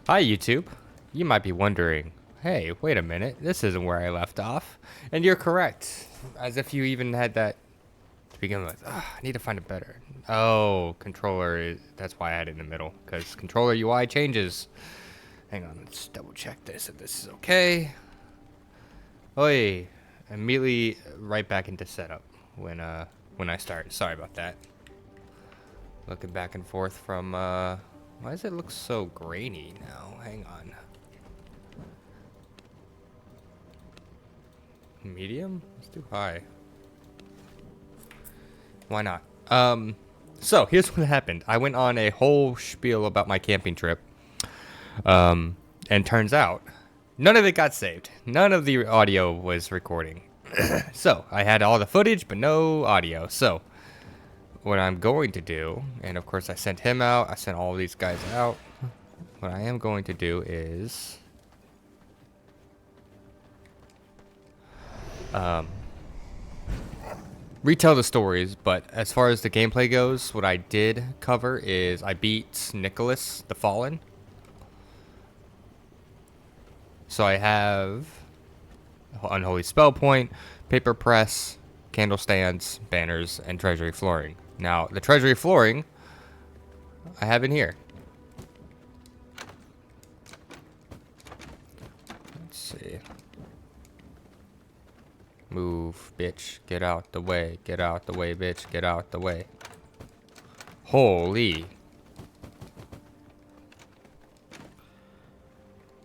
Hi YouTube. You might be wondering, hey, wait a minute, this isn't where I left off. And you're correct. As if you even had that to begin with. Ugh, I need to find it better. Oh, that's why I had it in the middle, because controller UI changes. Hang on, let's double check this if this is okay. Oi, immediately right back into setup when I start. Sorry about that. Looking back and forth from why does it look so grainy now? Hang on. Medium? Let's do high. Why not? So here's what happened. I went on a whole spiel about my camping trip. And turns out none of it got saved. None of the audio was recording. So I had all the footage, but no audio. So what I'm going to do, and of course I sent him out, I sent all these guys out. What I am going to do is retell the stories, but as far as the gameplay goes, what I did cover is I beat Nicholaus the Fallen. So I have Unholy Spell Point, Paper Press, Candle Stands, Banners, and Treasury Flooring. Now, the Treasury Flooring, I have in here. Let's see. Move, bitch. Get out the way. Get out the way, bitch. Get out the way. Holy.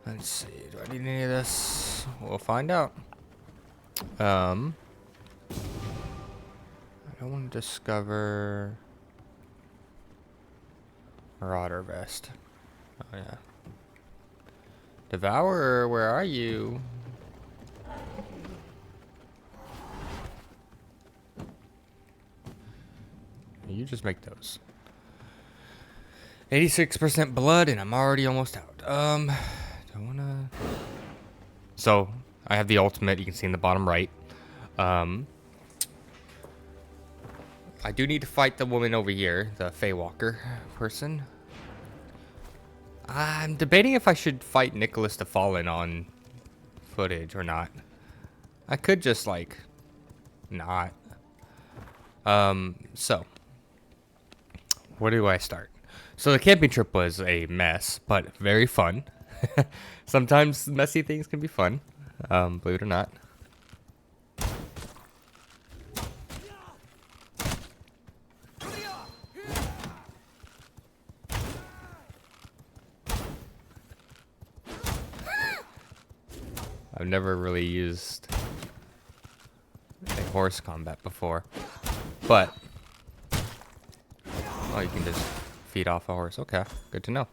Let's see. Do I need any of this? We'll find out. I don't want to discover Marauder Vest. Oh yeah. Devourer, where are you? You just make those. 86% blood, and I'm already almost out. Do I wanna? So I have the ultimate. You can see in the bottom right. I do need to fight the woman over here, the Feywalker person. I'm debating if I should fight Nicholaus the Fallen on footage or not. I could just like not. So where do I start? So the camping trip was a mess, but very fun. Sometimes messy things can be fun, believe it or not. I've never really used a horse combat before, but oh, you can just feed off a horse. Okay, good to know.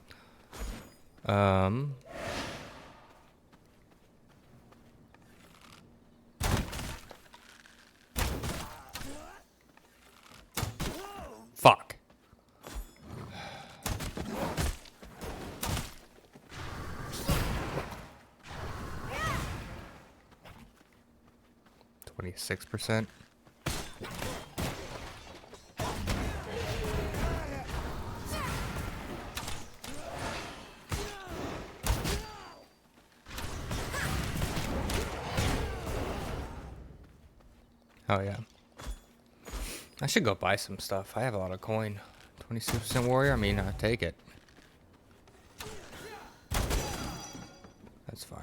Fuck. %. Oh yeah. I should go buy some stuff. I have a lot of coin. 26% warrior. I mean, I'll take it. That's fine.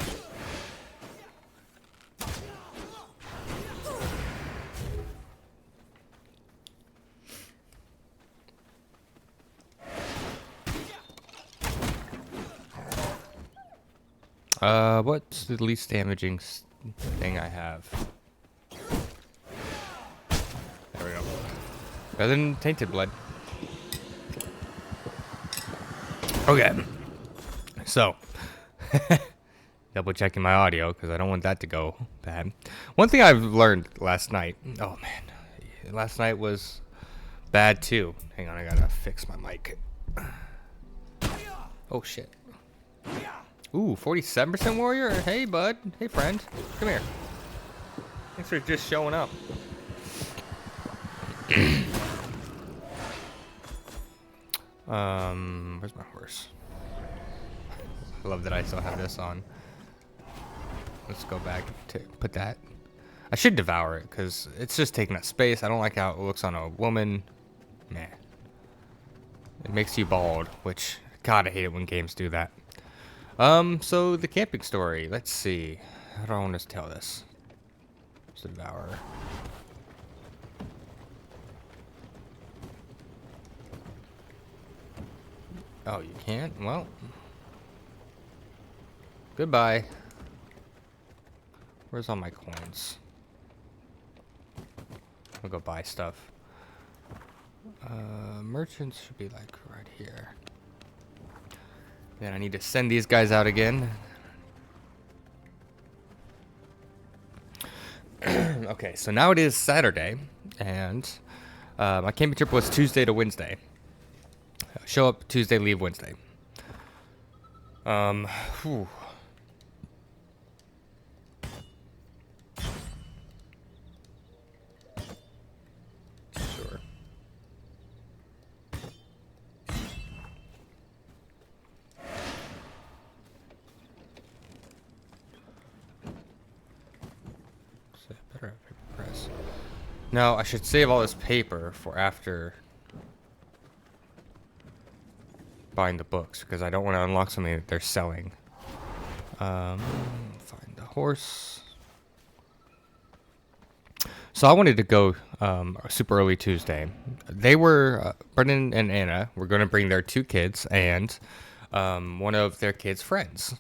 What's the least damaging thing I have? There we go. Better than tainted blood. Okay. So, double checking my audio because I don't want that to go bad. One thing I've learned last night. Oh man, last night was bad too. Hang on, I gotta fix my mic. Oh shit. Ooh, 47% warrior? Hey, bud. Hey, friend. Come here. Thanks for just showing up. Where's my horse? I love that I still have this on. Let's go back to put that. I should devour it because it's just taking up space. I don't like how it looks on a woman. Meh. It makes you bald, which, God, I hate it when games do that. So the camping story. Let's see. How do I want to tell this? Let's devour. Oh, you can't? Well. Goodbye. Where's all my coins? I'll go buy stuff. Merchants should be like right here. Then I need to send these guys out again. Okay, so now it is Saturday, and my camping trip was Tuesday to Wednesday. Show up Tuesday, leave Wednesday. Whew. Sure. So I better have paper press. No, I should save all this paper for after buying the books, because I don't want to unlock something that they're selling. Find the horse. So I wanted to go super early Tuesday. They were, Brendan and Anna were going to bring their 2 kids and one of their kids' friends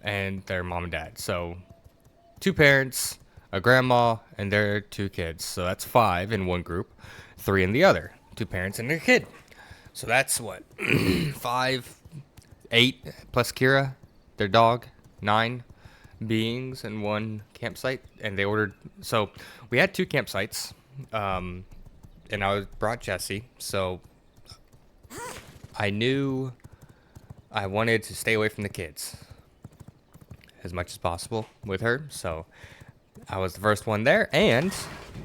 and their mom and dad. So 2 parents, a grandma, and their 2 kids. So that's 5 in one group, 3 in the other. 2 parents and their kid. So that's what, 5, 8 plus Kira, their dog, 9 beings in one campsite. And they ordered, so we had 2 campsites, and I brought Jessie. So I knew I wanted to stay away from the kids as much as possible with her. So I was the first one there, and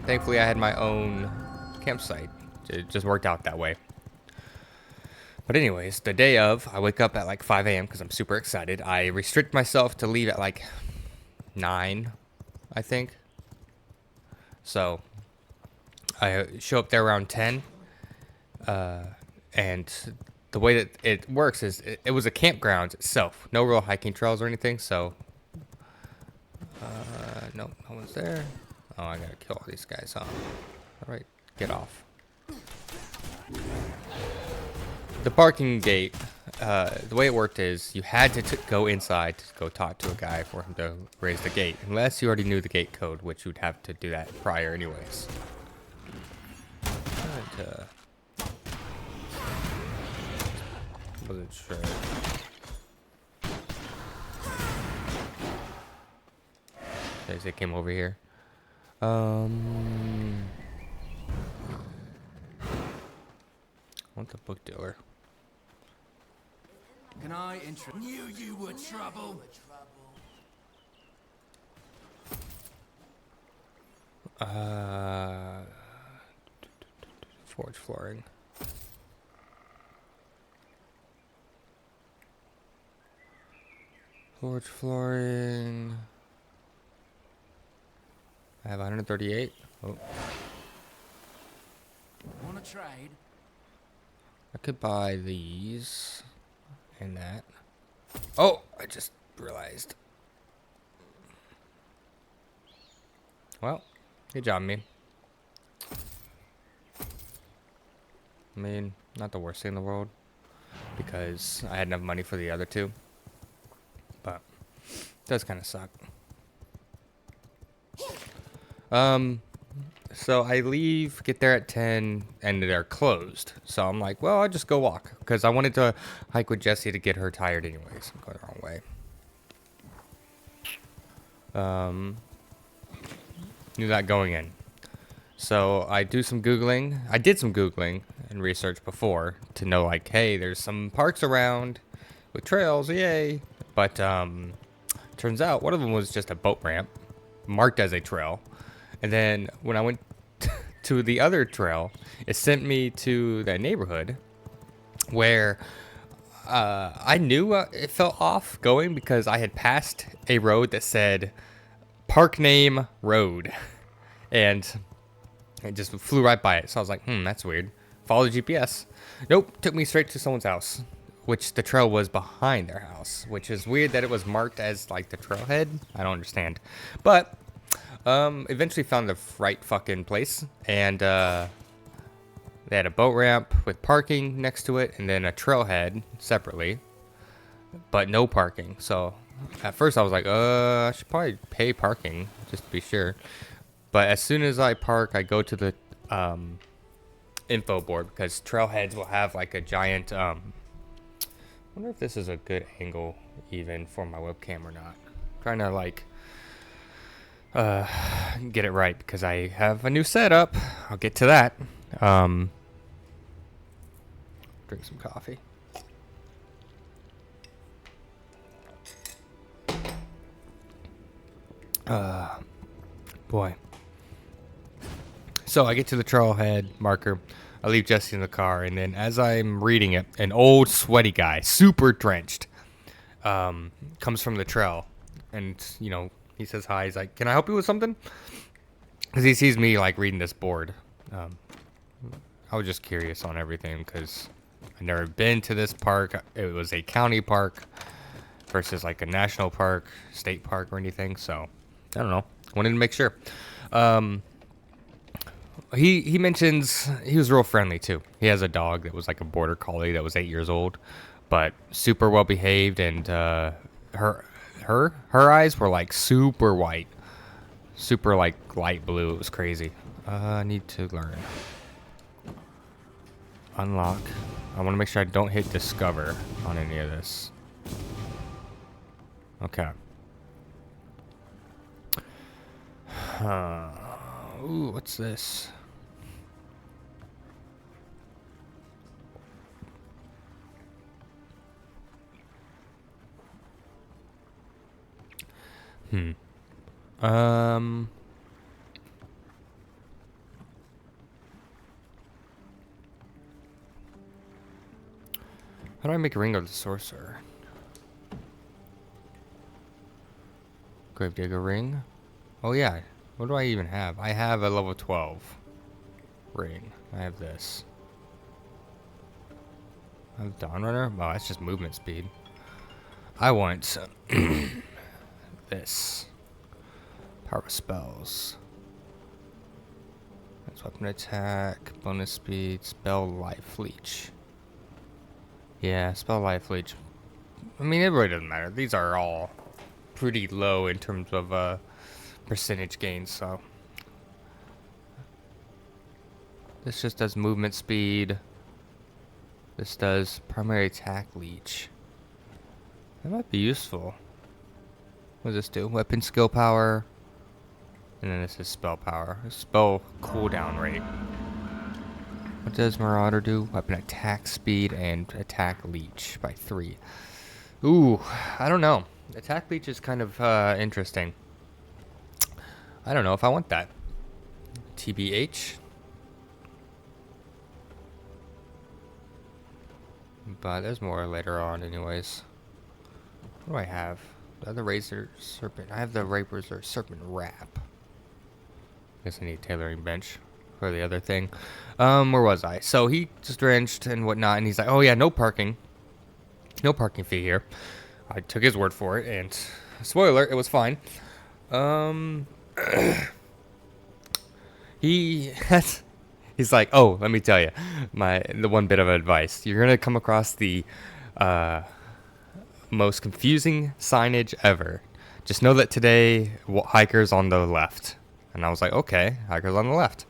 thankfully I had my own campsite. It just worked out that way. But anyways, the day of, I wake up at like 5 a.m. because I'm super excited. I restrict myself to leave at like 9, I think. So I show up there around 10. And the way that it works is it was a campground itself. No real hiking trails or anything. So, no one's there. Oh, I gotta kill all these guys, huh? All right, get off. The parking gate, the way it worked is you had to go inside to go talk to a guy for him to raise the gate, unless you already knew the gate code, which you'd have to do that prior anyways. But, wasn't sure. Okay, they came over here. I want the book dealer. Can I introduce? Knew you were trouble. Forge flooring. Forge flooring. I have 138. Oh. Wanna trade? I could buy these and that. Oh, I just realized. Well, good job, me. I mean, not the worst thing in the world, because I had enough money for the other 2. But it does kind of suck. So I leave, get there at 10, and they're closed. So I'm like, well, I'll just go walk, because I wanted to hike with Jessie to get her tired anyways. I'm going the wrong way. Knew that going in. So I do some Googling. I did some Googling and research before to know, like, hey, there's some parks around with trails, yay. But turns out one of them was just a boat ramp marked as a trail. And then when I went to the other trail, it sent me to that neighborhood where I knew it felt off going because I had passed a road that said park name road, and it just flew right by it. So I was like, that's weird. Follow the GPS. Nope, took me straight to someone's house, which the trail was behind their house, which is weird that it was marked as like the trailhead. I don't understand. But eventually found the right fucking place, and they had a boat ramp with parking next to it, and then a trailhead separately, but no parking. So at first I was like, I should probably pay parking just to be sure. But as soon as I park, I go to the info board because trailheads will have like a giant. I wonder if this is a good angle even for my webcam or not. I'm trying to like get it right because I have a new setup. I'll get to that. Drink some coffee. Boy. So I get to the trailhead marker. I leave Jesse in the car, and then as I'm reading it, an old sweaty guy, super drenched, comes from the trail, and he says hi. He's like, "Can I help you with something?" Because he sees me like reading this board. I was just curious on everything because I've never been to this park. It was a county park versus like a national park, state park, or anything. So I don't know. Wanted to make sure. He mentions he was real friendly too. He has a dog that was like a border collie that was 8 years old, but super well behaved, and her eyes were like super white, super like light blue. It was crazy. I need to learn. Unlock. I want to make sure I don't hit discover on any of this. Okay. Ooh, what's this? Um. How do I make a ring of the sorcerer? Gravedigger ring. Oh yeah. What do I even have? I have a level 12 ring. I have this. I have Dawnrunner. Oh, that's just movement speed. I want this. Power of spells. That's weapon attack, bonus speed, spell life leech. Yeah, spell life leech. I mean, it really doesn't matter. These are all pretty low in terms of percentage gains, so. This just does movement speed. This does primary attack leech. That might be useful. What does this do? Weapon skill power. And then this is spell power. Spell cooldown rate. What does Marauder do? Weapon attack speed and attack leech by 3. Ooh, I don't know. Attack leech is kind of interesting. I don't know if I want that. TBH. But there's more later on anyways. What do I have? The other razor serpent. I have the razor serpent wrap. Guess I need a tailoring bench for the other thing. Where was I? So he just drenched and whatnot, and he's like, "Oh yeah, no parking. No parking fee here." I took his word for it, and spoiler, it was fine. He's like, "Oh, let me tell you, the one bit of advice. You're gonna come across the most confusing signage ever. Just know that today, hikers on the left." And I was like, "Okay, hikers on the left."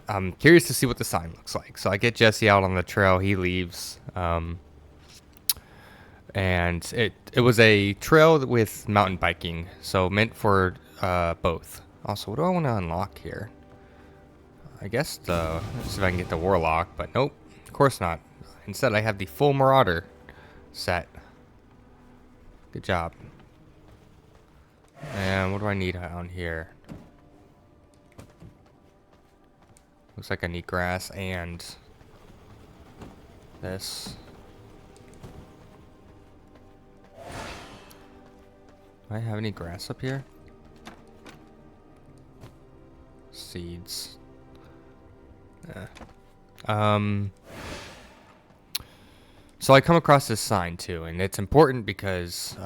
I'm curious to see what the sign looks like. So I get Jesse out on the trail. He leaves. And it was a trail with mountain biking, so meant for both. Also, what do I want to unlock here? I guess let's see if I can get the Warlock, but nope, of course not. Instead, I have the full Marauder set. Good job. And what do I need on here? Looks like I need grass and this. I have any grass up here? Seeds. So I come across this sign too, and it's important because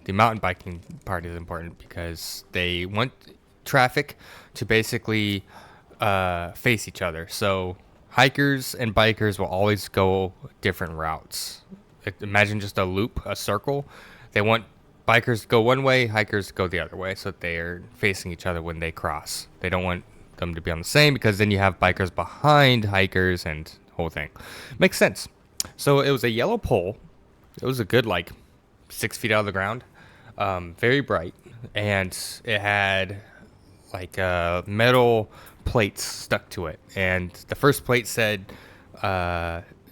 the mountain biking part is important because they want traffic to basically face each other. So hikers and bikers will always go different routes. Imagine just a loop, a circle. They want bikers to go one way, hikers to go the other way, so that they are facing each other when they cross. They don't want them to be on the same because then you have bikers behind hikers and whole thing. Makes sense. So it was a yellow pole. It was a good 6 feet out of the ground. Very bright, and it had metal plates stuck to it. And the first plate said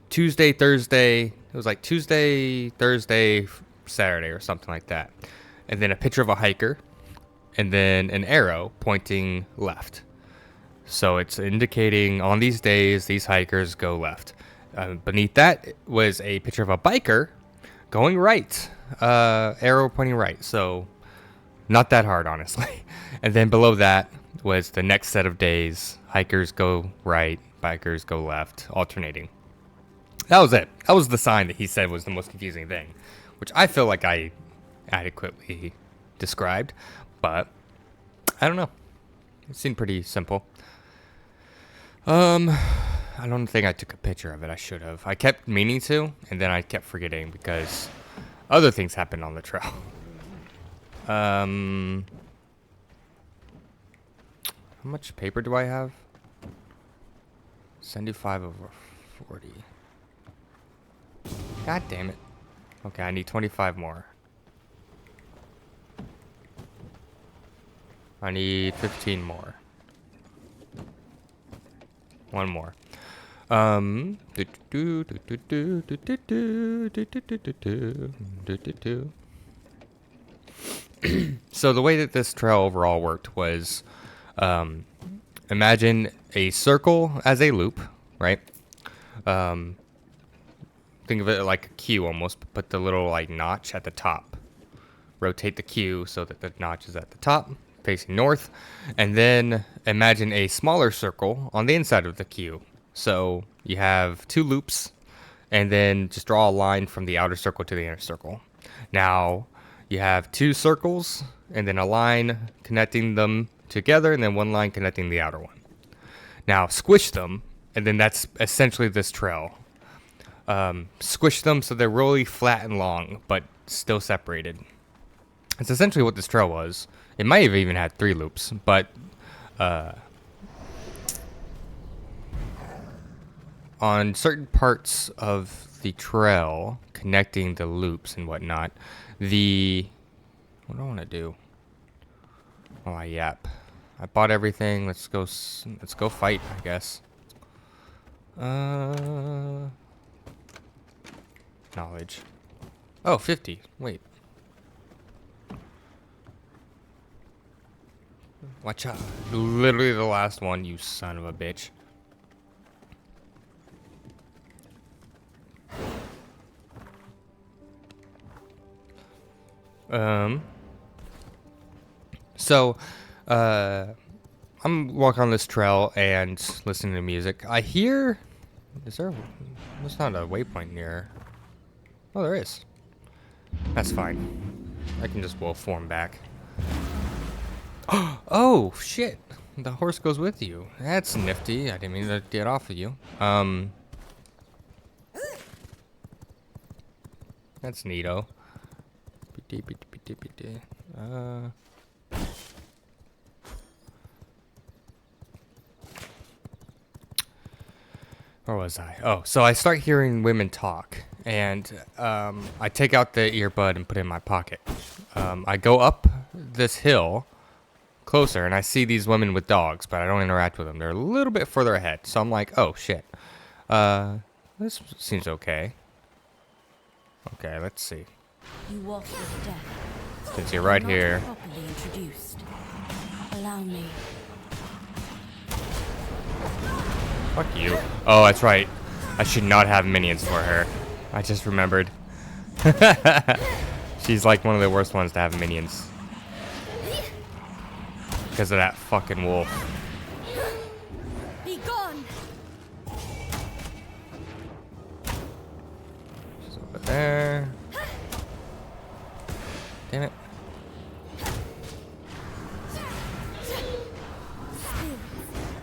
Tuesday, Thursday. It was like Tuesday, Thursday, Saturday, or something like that. And then a picture of a hiker, and then an arrow pointing left. So it's indicating on these days these hikers go left. Beneath that was a picture of a biker going right, arrow pointing right. So not that hard, honestly. And then below that was the next set of days. Hikers go right, bikers go left, alternating. That was it. That was the sign that he said was the most confusing thing, which I feel like I adequately described, but I don't know. It seemed pretty simple. I don't think I took a picture of it. I should have. I kept meaning to, and then I kept forgetting because other things happened on the trail. How much paper do I have? 75 over 40. God damn it. Okay, I need 25 more. I need 15 more. One more. So the way that this trail overall worked was, imagine a circle as a loop, right? Think of it like a Q almost, but put the little notch at the top. Rotate the Q so that the notch is at the top, facing north, and then imagine a smaller circle on the inside of the Q. So you have two loops, and then just draw a line from the outer circle to the inner circle. Now you have two circles, and then a line connecting them together, and then one line connecting the outer one. Now squish them, and then that's essentially this trail. Squish them so they're really flat and long, but still separated. It's essentially what this trail was. It might have even had 3 loops, but on certain parts of the trail connecting the loops and whatnot, what do I want to do? Oh, I yap. I bought everything. Let's go fight, I guess. Knowledge. Oh, 50. Wait. Watch out. Literally the last one, you son of a bitch. So, I'm walking on this trail and listening to music. I hear... there's not a waypoint near... Oh, there is. That's fine. I can just wolf form back. Oh, shit. The horse goes with you. That's nifty. I didn't mean to get off of you. That's neato. Where was I? Oh, so I start hearing women talk, and I take out the earbud and put it in my pocket. I go up this hill closer, and I see these women with dogs, but I don't interact with them. They're a little bit further ahead, so I'm like, oh, shit. This seems okay. Okay, let's see. You walk with death. Since you're right here. Properly introduced. Allow me. Fuck you. Oh, that's right. I should not have minions for her. I just remembered. She's like one of the worst ones to have minions. Because of that fucking wolf. Be gone. She's over there. Damn it.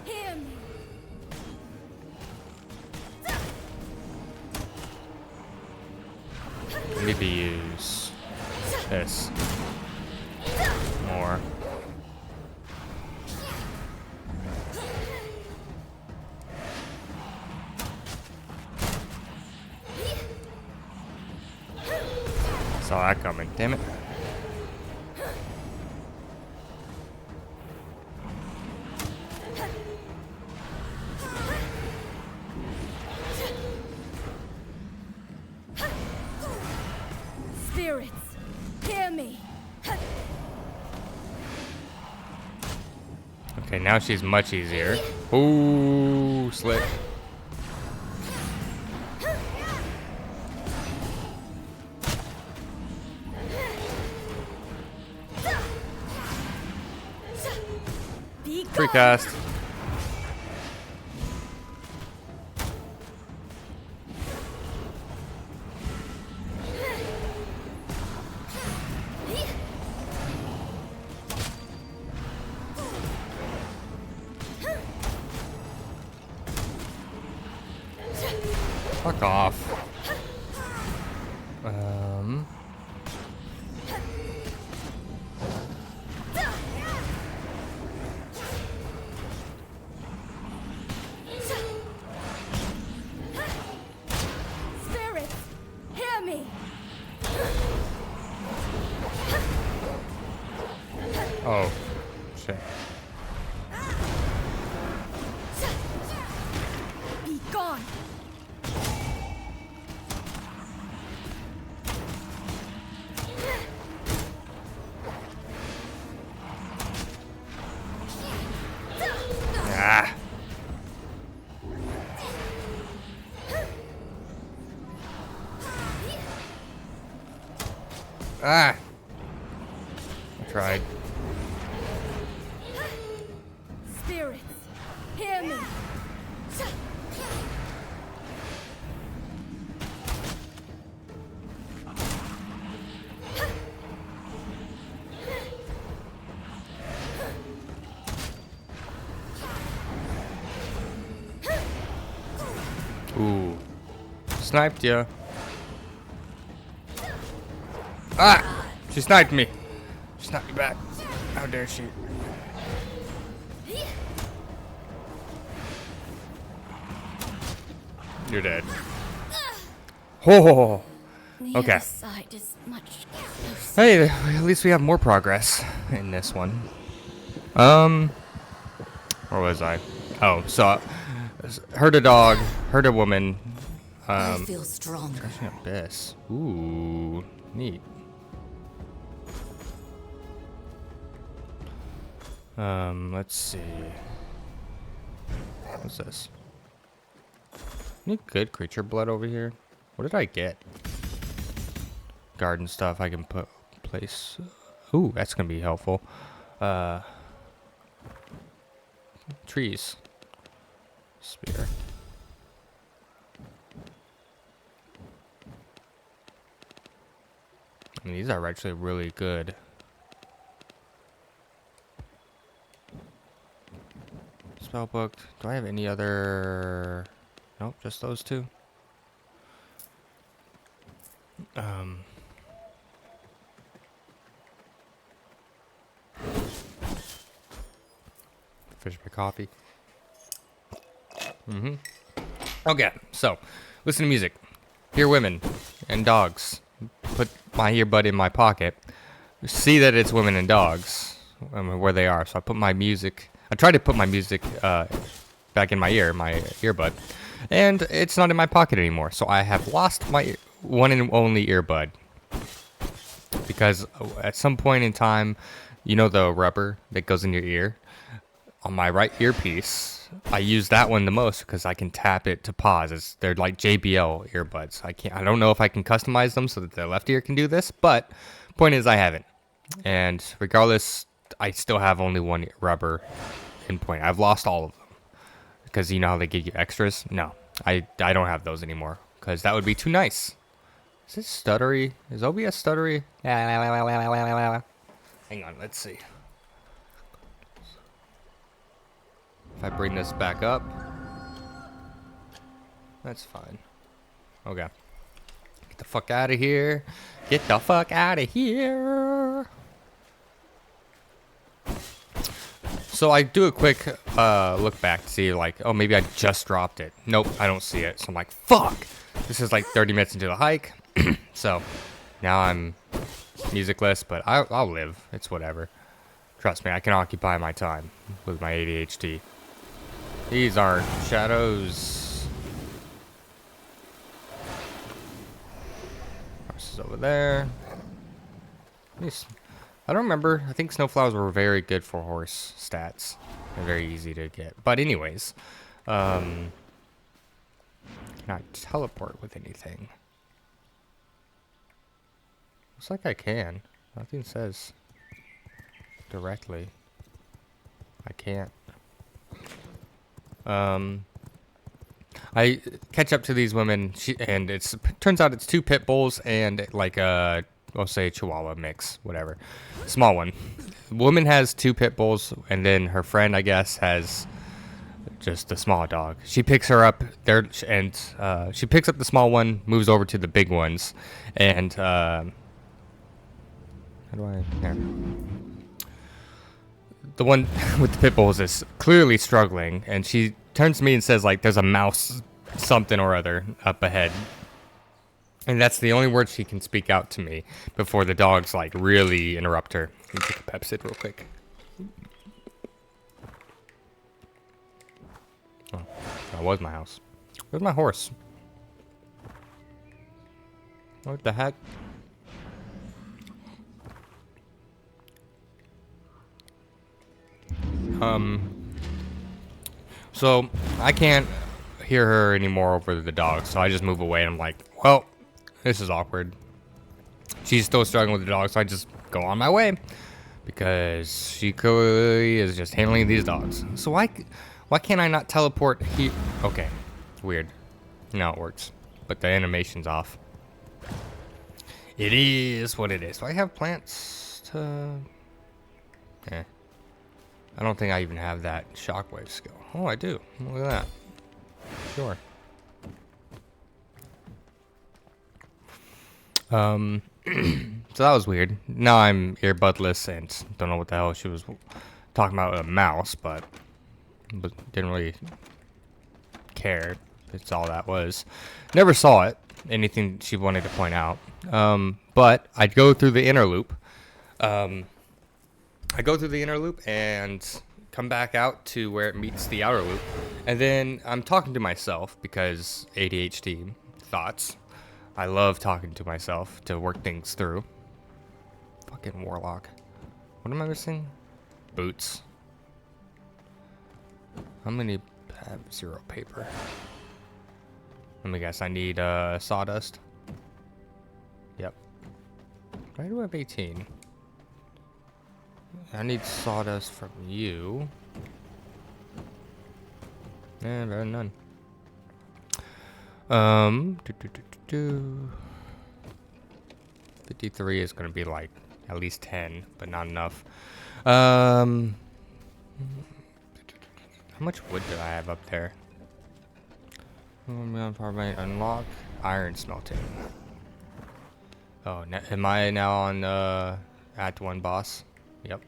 Hear me. I need to use this more. Saw that coming. Damn it. Spirits, hear me. Okay, now she's much easier. Ooh, slick. Be gone. Precast. Fuck off. Spirits, hear me. Oh, shit. Be gone. Ah. Ah. I tried. Spirits, hear me. Ooh. Sniped ya. Ah! She sniped me. She sniped me back. How dare she? You're dead. Oh. The Okay. other side is much closer. Hey, at least we have more progress in this one. Where was I? Oh, so hurt a dog, hurt a woman. I feel stronger. Abyss. Ooh, neat. Let's see. What's this? Any good creature blood over here? What did I get? Garden stuff I can place. Ooh, that's gonna be helpful. Trees. Spear. I mean, these are actually really good. Spellbook. Do I have any other? Nope, just those two. Finish my coffee. Okay, so listen to music, hear women and dogs. Put my earbud in my pocket. See that it's women and dogs. I mean, where they are. So I put my music. I tried to put my music back in my ear, my earbud, and it's not in my pocket anymore. So I have lost my one and only earbud because at some point in time, you know the rubber that goes in your ear. On my right earpiece, I use that one the most because I can tap it to pause. They're like JBL earbuds. I don't know if I can customize them so that the left ear can do this, but point is I haven't. And regardless, I still have only one rubber endpoint. I've lost all of them because you know how they give you extras. No, I don't have those anymore because that would be too nice. Is it stuttery? Is OBS stuttery? Hang on, let's see. If I bring this back up, that's fine. Okay. Get the fuck out of here. Get the fuck out of here. So I do a quick look back to see like, oh, maybe I just dropped it. Nope, I don't see it. So I'm like, fuck. This is like 30 minutes into the hike. So now I'm musicless, but I'll live. It's whatever. Trust me, I can occupy my time with my ADHD. These aren't shadows. Horse is over there. I don't remember. I think snowflowers were very good for horse stats. They're very easy to get. But anyways, can I teleport with anything? Looks like I can. Nothing says directly. I can't. I catch up to these women, and turns out it's 2 pit bulls and like a, I'll say Chihuahua mix, whatever, small one. The woman has 2 pit bulls, and then her friend, I guess, has just a small dog. She picks her up there, and she picks up the small one, moves over to the big ones, and how do I? There. The one with the pit bulls is clearly struggling, and she turns to me and says, like, there's a mouse something or other up ahead. And that's the only word she can speak out to me before the dogs, like, really interrupt her. Let me take a Pepsid real quick. Oh, that was my house. Where's my horse? What the heck? So I can't hear her anymore over the dog, so I just move away, and I'm like, well, this is awkward. She's still struggling with the dog, so I just go on my way because she clearly is just handling these dogs. So why can't I not teleport here? Okay, weird. Now it works, but the animation's off. It is what it is. Do I have plants to? Eh. I don't think I even have that shockwave skill. Oh, I do. Look at that. Sure. So that was weird. Now I'm earbudless and don't know what the hell she was talking about with a mouse, but didn't really care. That's all that was. Never saw it. Anything she wanted to point out. But I'd go through the inner loop. I go through the inner loop and come back out to where it meets the outer loop. And then I'm talking to myself because ADHD thoughts. I love talking to myself to work things through. Fucking warlock. What am I missing? Boots. How many have 0 paper? Let me guess. I need sawdust. Yep. Why do I have 18? I need sawdust from you. Yeah, better than none. 53 is gonna be like at least 10, but not enough. How much wood do I have up there? Unlock iron smelting. Oh, am I now on Act 1 boss? Yep.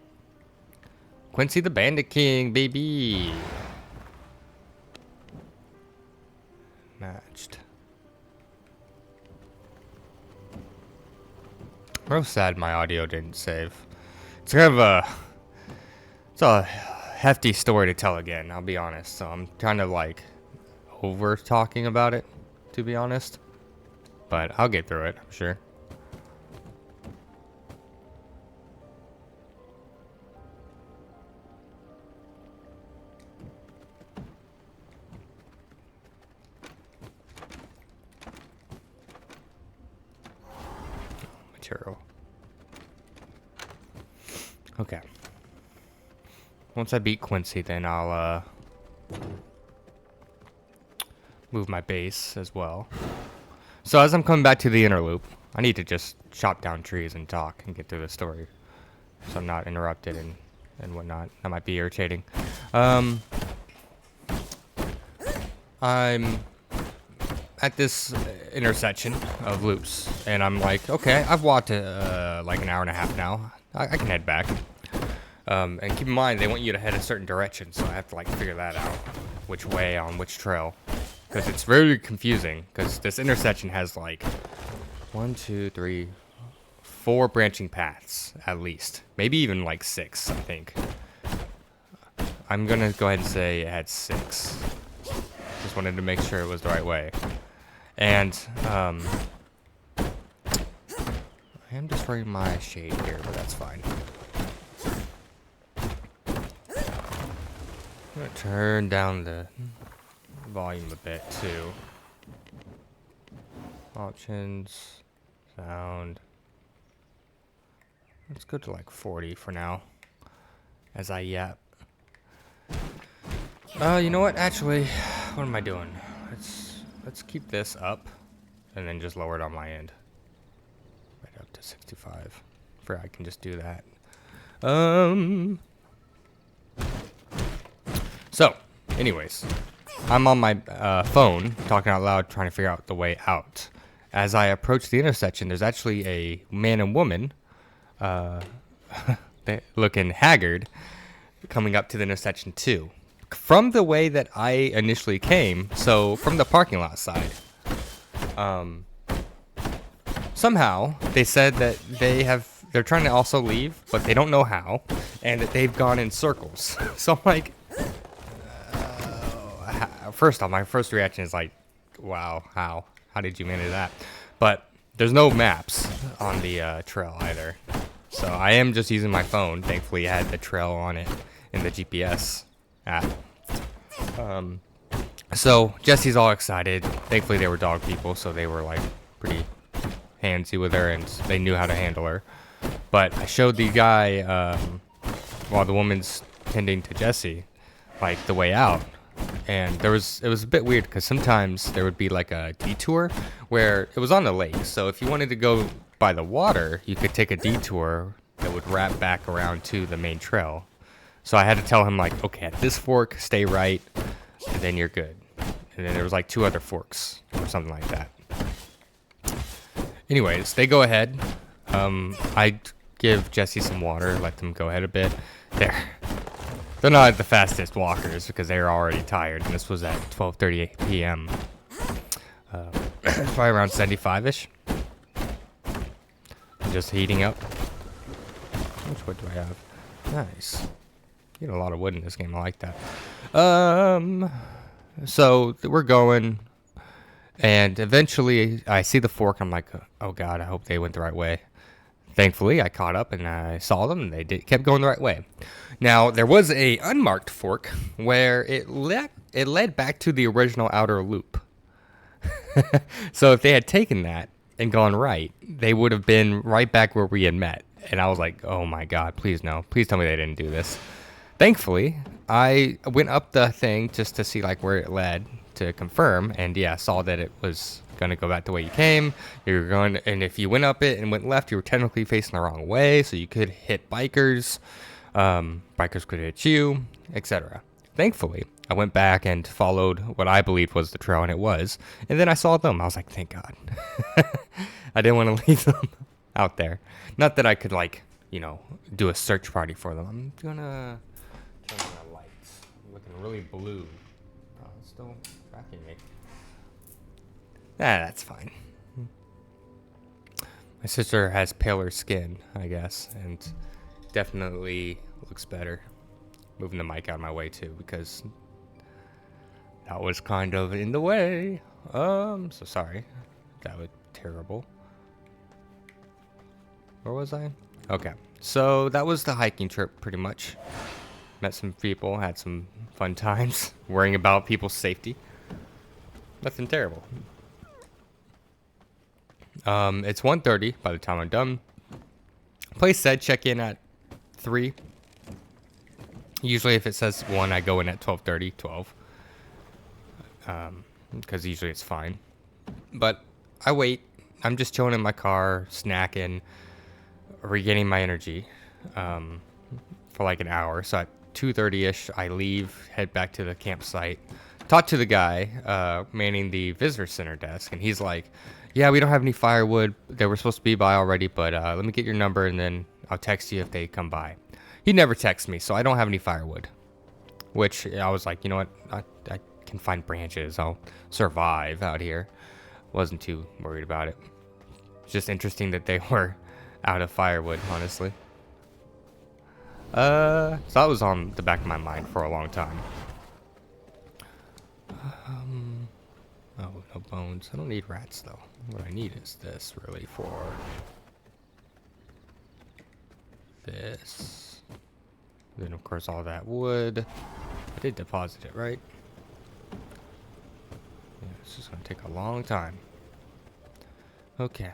Quincy the Bandit King, baby. Matched. Real sad my audio didn't save. It's kind of it's a hefty story to tell again, I'll be honest. So I'm kind of like over talking about it, to be honest. But I'll get through it, I'm sure. material. Okay. Once I beat Quincy, then I'll move my base as well. So as I'm coming back to the inner loop, I need to just chop down trees and talk and get through the story, so I'm not interrupted and whatnot. That might be irritating. I'm at this intersection of loops, and I'm like, okay, I've walked like an hour and a half now. I can head back. And keep in mind, they want you to head a certain direction, so I have to like figure that out, which way on which trail, because it's very confusing. Because this intersection has like 1, 2, 3, 4 branching paths at least, maybe even like 6. I think. I'm gonna go ahead and say it had 6. Just wanted to make sure it was the right way. And I am destroying my shade here, but that's fine. I'm gonna turn down the volume a bit too. Options, sound. Let's go to like 40 for now, as I yap. You know what? Actually, what am I doing? Let's keep this up, and then just lower it on my end, right up to 65. I can just do that. So, anyways, I'm on my phone, talking out loud, trying to figure out the way out. As I approach the intersection, there's actually a man and woman, looking haggard, coming up to the intersection too. From the way that I initially came, so from the parking lot side. Somehow, they said that they're trying to also leave, but they don't know how, and that they've gone in circles. So I'm like, first off, my first reaction is like, wow, how did you manage that? But there's no maps on the trail either. So I am just using my phone. Thankfully, I had the trail on it in the GPS app. So Jesse's all excited. Thankfully, they were dog people, so they were like pretty handsy with her, and they knew how to handle her. But I showed the guy, while the woman's tending to Jesse, like the way out. And it was a bit weird because sometimes there would be like a detour where it was on the lake. So if you wanted to go by the water, you could take a detour that would wrap back around to the main trail. So I had to tell him like, okay, at this fork, stay right, and then you're good. And then there was like 2 other forks or something like that. Anyways, they go ahead. I give Jesse some water, let them go ahead a bit. They're not the fastest walkers because they're already tired, and this was at 12:38 p.m. Probably around 75-ish. Just heating up. How much wood do I have? Nice. You get a lot of wood in this game. I like that. So we're going, and eventually I see the fork. I'm like, oh god, I hope they went the right way. Thankfully, I caught up and I saw them, and they kept going the right way. Now, there was a unmarked fork where it led back to the original outer loop. So if they had taken that and gone right, they would have been right back where we had met. And I was like, oh my god, please no. Please tell me they didn't do this. Thankfully, I went up the thing just to see like where it led to confirm, and yeah, saw that it was gonna go back the way you came. You're going, and if you went up it and went left, you were technically facing the wrong way, so you could hit bikers. Bikers could hit you, etc. Thankfully, I went back and followed what I believed was the trail, and it was. And then I saw them. I was like, thank God. I didn't want to leave them out there. Not that I could like, do a search party for them. I'm gonna turn on the lights. I'm looking really blue. Oh, it's still tracking me. That's fine. My sister has paler skin, I guess, and definitely looks better. Moving the mic out of my way too, because that was kind of in the way. So sorry. That was terrible. Where was I? Okay. So that was the hiking trip pretty much. Met some people, had some fun times, worrying about people's safety. Nothing terrible. It's 1:30 by the time I'm done. Place said check in at 3. Usually if it says 1, I go in at 12:30, 12. Because usually it's fine. But I wait. I'm just chilling in my car, snacking, regaining my energy for like an hour. So at 2:30ish, I leave, head back to the campsite, talk to the guy manning the visitor center desk, and he's like, yeah, we don't have any firewood. They were supposed to be by already, but let me get your number and then I'll text you if they come by. He never texts me, so I don't have any firewood. Which I was like, you know what? I can find branches. I'll survive out here. Wasn't too worried about it. It's just interesting that they were out of firewood, honestly. So that was on the back of my mind for a long time. Oh, no bones. I don't need rats, though. What I need is this, really, for this. Then, of course, all that wood. I did deposit it, right? Yeah, it's just going to take a long time. Okay.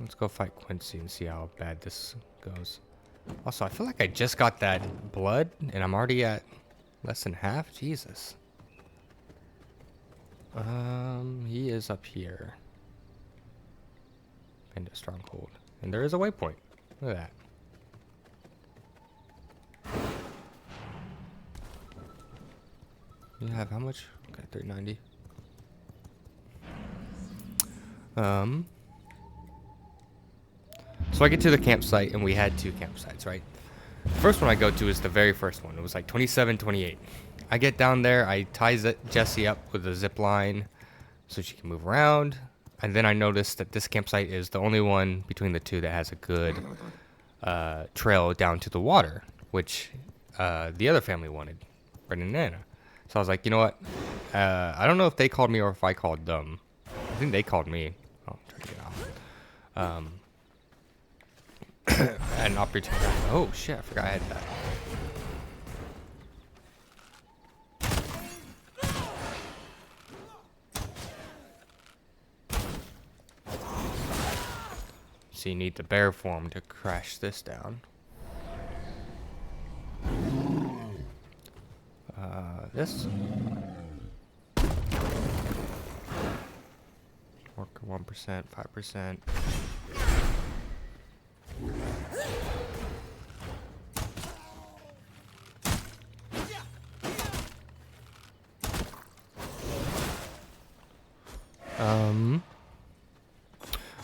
Let's go fight Quincy and see how bad this goes. Also, I feel like I just got that blood, and I'm already at less than half. Jesus. He is up here. Panda Stronghold. And there is a waypoint. Look at that. You have how much? Okay, 390. So I get to the campsite, and we had 2 campsites, right? The first one I go to is the very first one. It was like 27, 28. I get down there, I tie Jessie up with a zip line so she can move around. And then I noticed that this campsite is the only one between the 2 that has a good trail down to the water, which the other family wanted, Brendan and Anna. So I was like, you know what? I don't know if they called me or if I called them. I think they called me. Oh, try to get off. An opportunity. Oh shit! I forgot I had that. So you need the bear form to crash this down. This work 1%, 5%.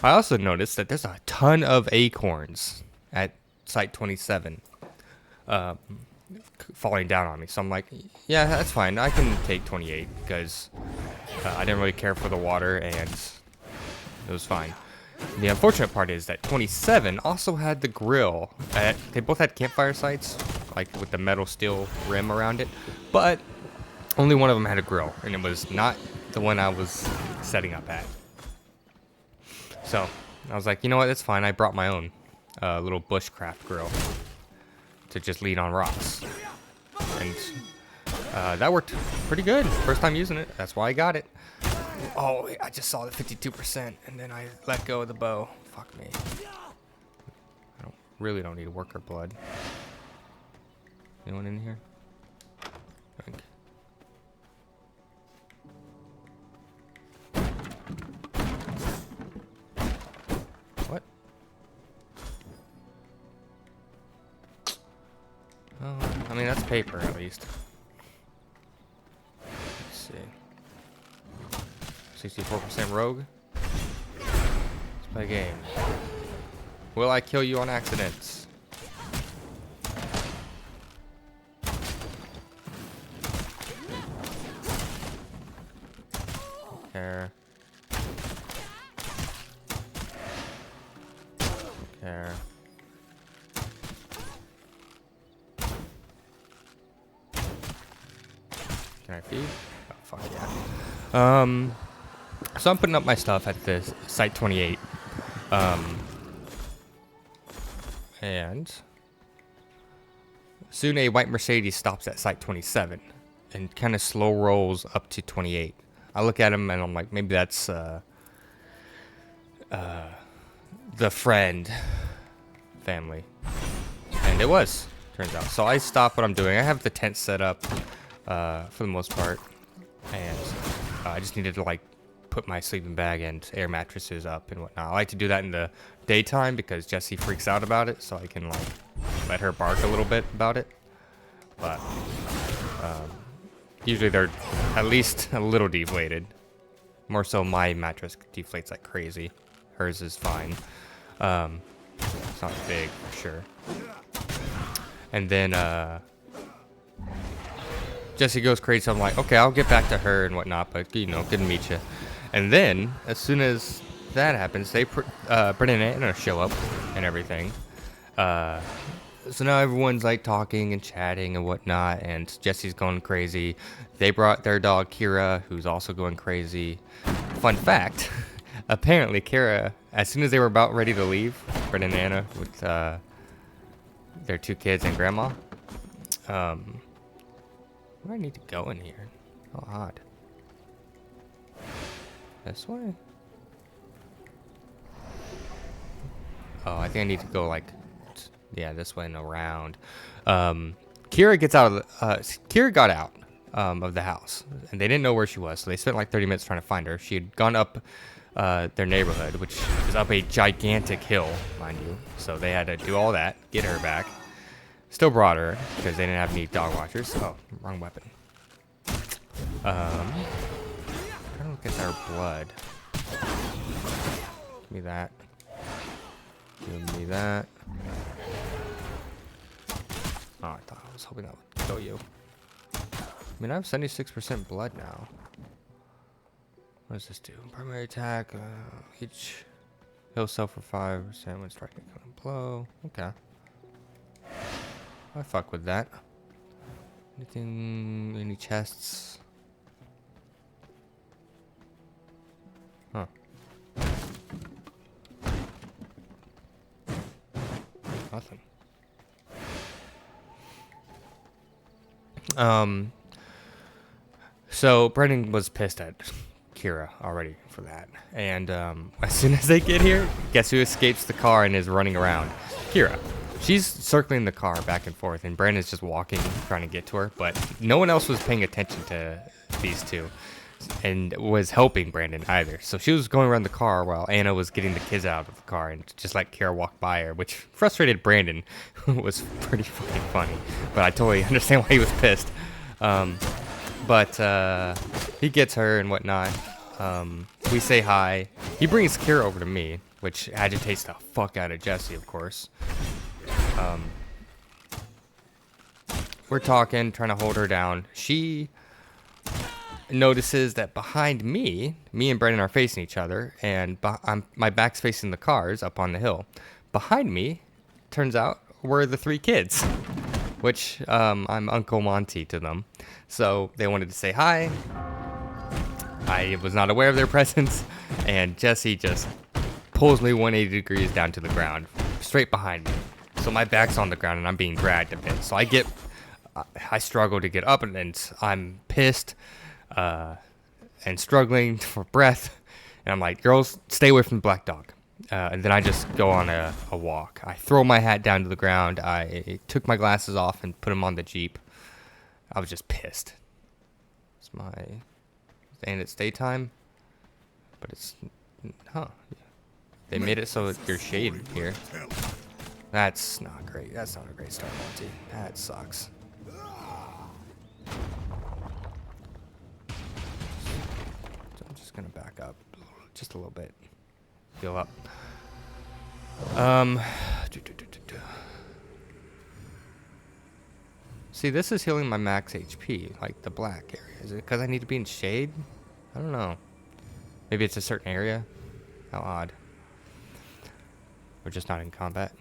I also noticed that there's a ton of acorns at Site 27 falling down on me. So I'm like, yeah, that's fine. I can take 28 because I didn't really care for the water and it was fine. The unfortunate part is that 27 also had the grill. They both had campfire sites, like with the metal steel rim around it, but only one of them had a grill, and it was not the one I was setting up at. So I was like, you know what, that's fine. I brought my own little bushcraft grill to just lean on rocks. And that worked pretty good. First time using it. That's why I got it. Oh, I just saw the 52%, and then I let go of the bow. Fuck me. I really don't need worker blood. Anyone in here? Drink. What? Oh, I mean, that's paper at least. Let's see. 64% rogue. Let's play a game. Will I kill you on accident? Care. Care. Can I feed? Oh, fuck yeah. So I'm putting up my stuff at this Site 28. And soon a white Mercedes stops at Site 27 and kind of slow rolls up to 28. I look at him and I'm like, maybe that's the friend family. And it was, turns out. So I stopped what I'm doing. I have the tent set up for the most part. And I just needed to like put my sleeping bag and air mattresses up and whatnot. I like to do that in the daytime because Jessie freaks out about it, so I can like let her bark a little bit about it. But usually they're at least a little deflated. More so my mattress deflates like crazy. Hers is fine. It's not big for sure. And then Jessie goes crazy, so I'm like, okay, I'll get back to her and whatnot, but you know, good to meet you. And then, as soon as that happens, Brennan and Anna show up and everything. So now everyone's like talking and chatting and whatnot, and Jessie's going crazy. They brought their dog Kira, who's also going crazy. Fun fact, apparently Kira, as soon as they were about ready to leave, Brennan and Anna with their 2 kids and grandma, where do I need to go in here? Oh, odd. This way? Oh, I think I need to go like, yeah, this way and around. Kira gets out of Kira got out of the house, and they didn't know where she was, so they spent like 30 minutes trying to find her. She had gone up their neighborhood, which is up a gigantic hill, mind you. So they had to do all that, get her back. Still brought her because they didn't have any dog watchers. Oh, wrong weapon. I don't get their blood. Give me that. Give me that. Oh, I was hoping that would kill you. I mean, I have 76% blood now. What does this do? Primary attack. Each heal self for 5% when striking a killing blow. Okay. I fuck with that. Anything? Any chests? Huh. Nothing. So Brennan was pissed at Kira already for that. And as soon as they get here, guess who escapes the car and is running around? Kira. She's circling the car back and forth, and Brandon's just walking, trying to get to her. But no one else was paying attention to these two and was helping Brandon either. So she was going around the car while Anna was getting the kids out of the car and just let Kira walk by her, which frustrated Brandon, who was pretty fucking funny. But I totally understand why he was pissed. But he gets her and whatnot. We say hi. He brings Kira over to me, which agitates the fuck out of Jessie, of course. We're talking, trying to hold her down. She notices that behind me and Brendan are facing each other, and my back's facing the cars up on the hill. Behind me, turns out, were the 3 kids, which I'm Uncle Monty to them. So they wanted to say hi. I was not aware of their presence, and Jessie just pulls me 180 degrees down to the ground, straight behind me. So my back's on the ground and I'm being dragged a bit. So I struggle to get up, and I'm pissed and struggling for breath. And I'm like, girls, stay away from the black dog. And then I just go on a walk. I throw my hat down to the ground. I took my glasses off and put them on the Jeep. I was just pissed. And it's daytime, but it's, they made it so you're shaded here. That's not great. That's not a great start, Monty. That sucks. So I'm just gonna back up just a little bit. Heal up. See, this is healing my max HP, like the black area. Is it because I need to be in shade? I don't know. Maybe it's a certain area. How odd. We're just not in combat.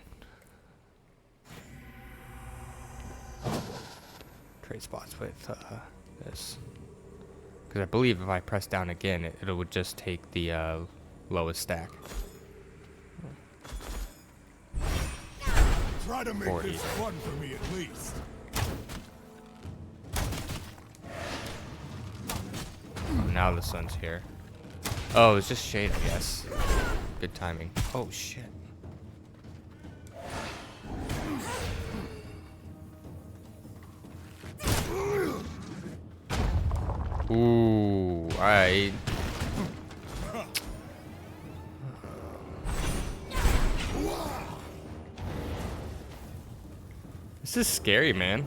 Trade spots with this. Because I believe if I press down again, it would just take the lowest stack. Try to make 40. this fun for me at least. Oh, now the sun's here. Oh, it's just shade, I guess. Good timing. Oh, shit. Ooh, alright. This is scary, man.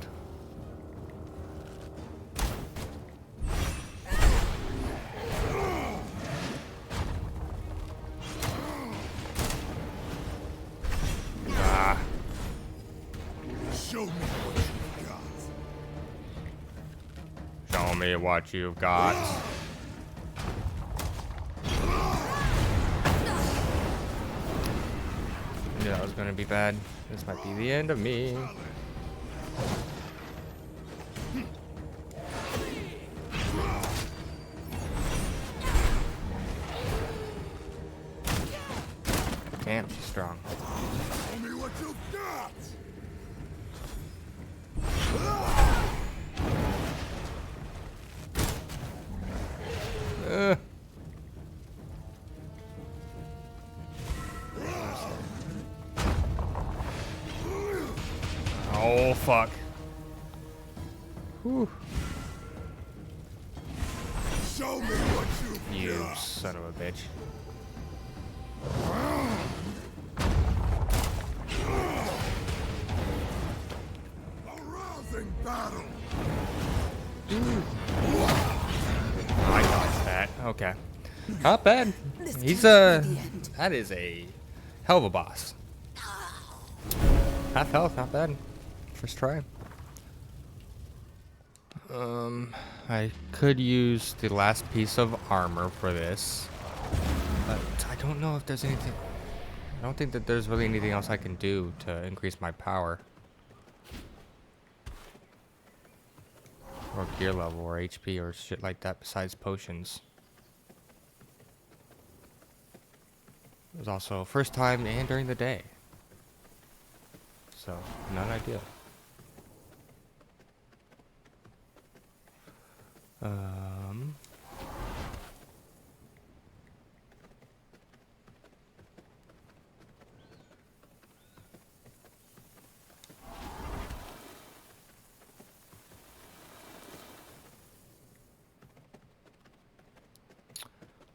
Ah. Show me what you got. Show me what you've got. Knew that was gonna be bad. This might be the end of me. Damn, she's strong. Show me what you got. Oh, fuck. Whew. Show me what you You got. son of a bitch. A rousing battle. I dodged that. Okay. Not bad. This He's can't be the end. that is a hell of a boss. Half health, not bad. First try. I could use the last piece of armor for this, but I don't know if there's anything. I don't think that there's really anything else I can do to increase my power, or gear level, or HP, or shit like that besides potions. It was also first time and during the day, so not ideal.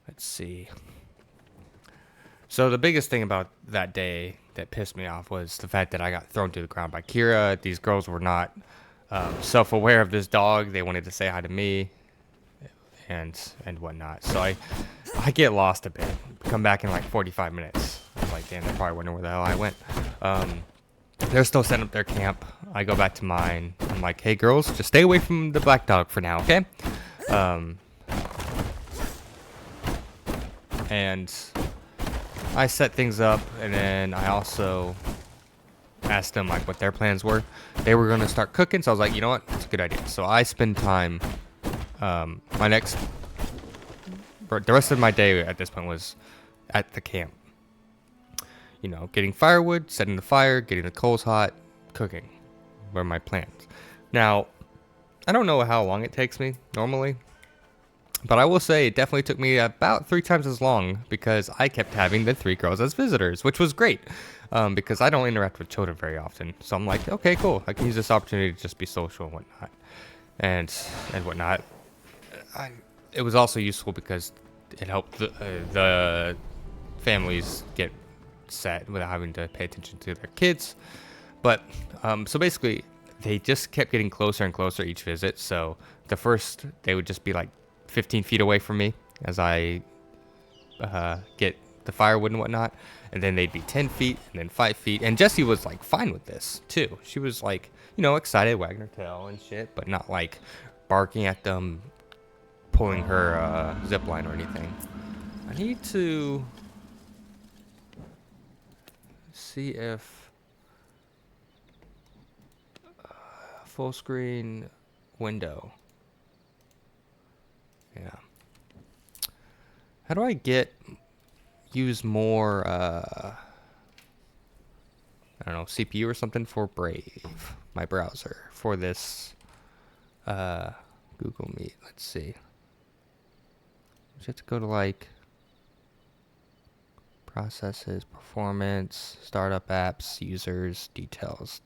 Let's see. So the biggest thing about that day that pissed me off was the fact that I got thrown to the ground by Kira. These girls were not self-aware of this dog. They wanted to say hi to me and whatnot. So I get lost a bit. Come back in like 45 minutes. I'm like, damn, they're probably wondering where the hell I went. They're still setting up their camp. I go back to mine. I'm like, hey girls, just stay away from the black dog for now, okay? And I set things up, and then I also asked them like what their plans were. They were gonna start cooking, so I was like, you know what, it's a good idea. So I spend time. The rest of my day at this point was at the camp. You know, getting firewood, setting the fire, getting the coals hot, cooking. Were my plans. Now, I don't know how long it takes me normally. But I will say it definitely took me about 3 times as long because I kept having the 3 girls as visitors, which was great because I don't interact with children very often. So I'm like, okay, cool. I can use this opportunity to just be social and whatnot. And whatnot. It was also useful because it helped the families get set without having to pay attention to their kids. But so basically, they just kept getting closer and closer each visit. So the first, they would just be like 15 feet away from me as I get the firewood and whatnot, and then they'd be 10 feet and then 5 feet. And Jessie was like fine with this too. She was like, you know, excited, wagging her tail and shit, but not like barking at them, pulling her zip line or anything. I need to see if full screen window. Yeah. How do I use more, I don't know, CPU or something for Brave, my browser, for this Google Meet? Let's see. Just have to go to like processes, performance, startup apps, users, details.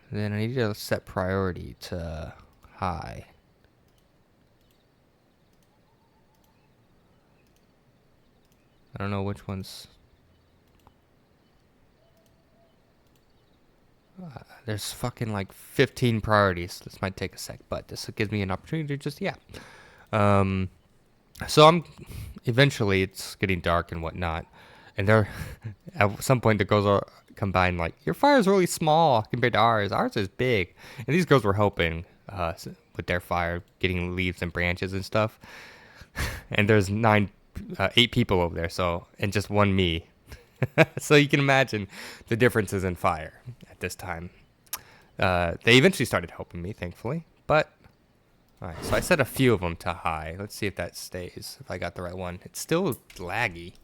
And then I need to set priority to high. I don't know which ones. There's fucking like 15 priorities. This might take a sec, but this gives me an opportunity to just, yeah. So I'm, eventually it's getting dark and whatnot. And there, at some point the girls are combined like, your fire is really small compared to ours. Ours is big. And these girls were helping with their fire, getting leaves and branches and stuff. And there's 8 people over there, so, and just one me. So you can imagine the differences in fire at this time. They eventually started helping me, thankfully. But, alright, so I set a few of them to high. Let's see if that stays, if I got the right one. It's still laggy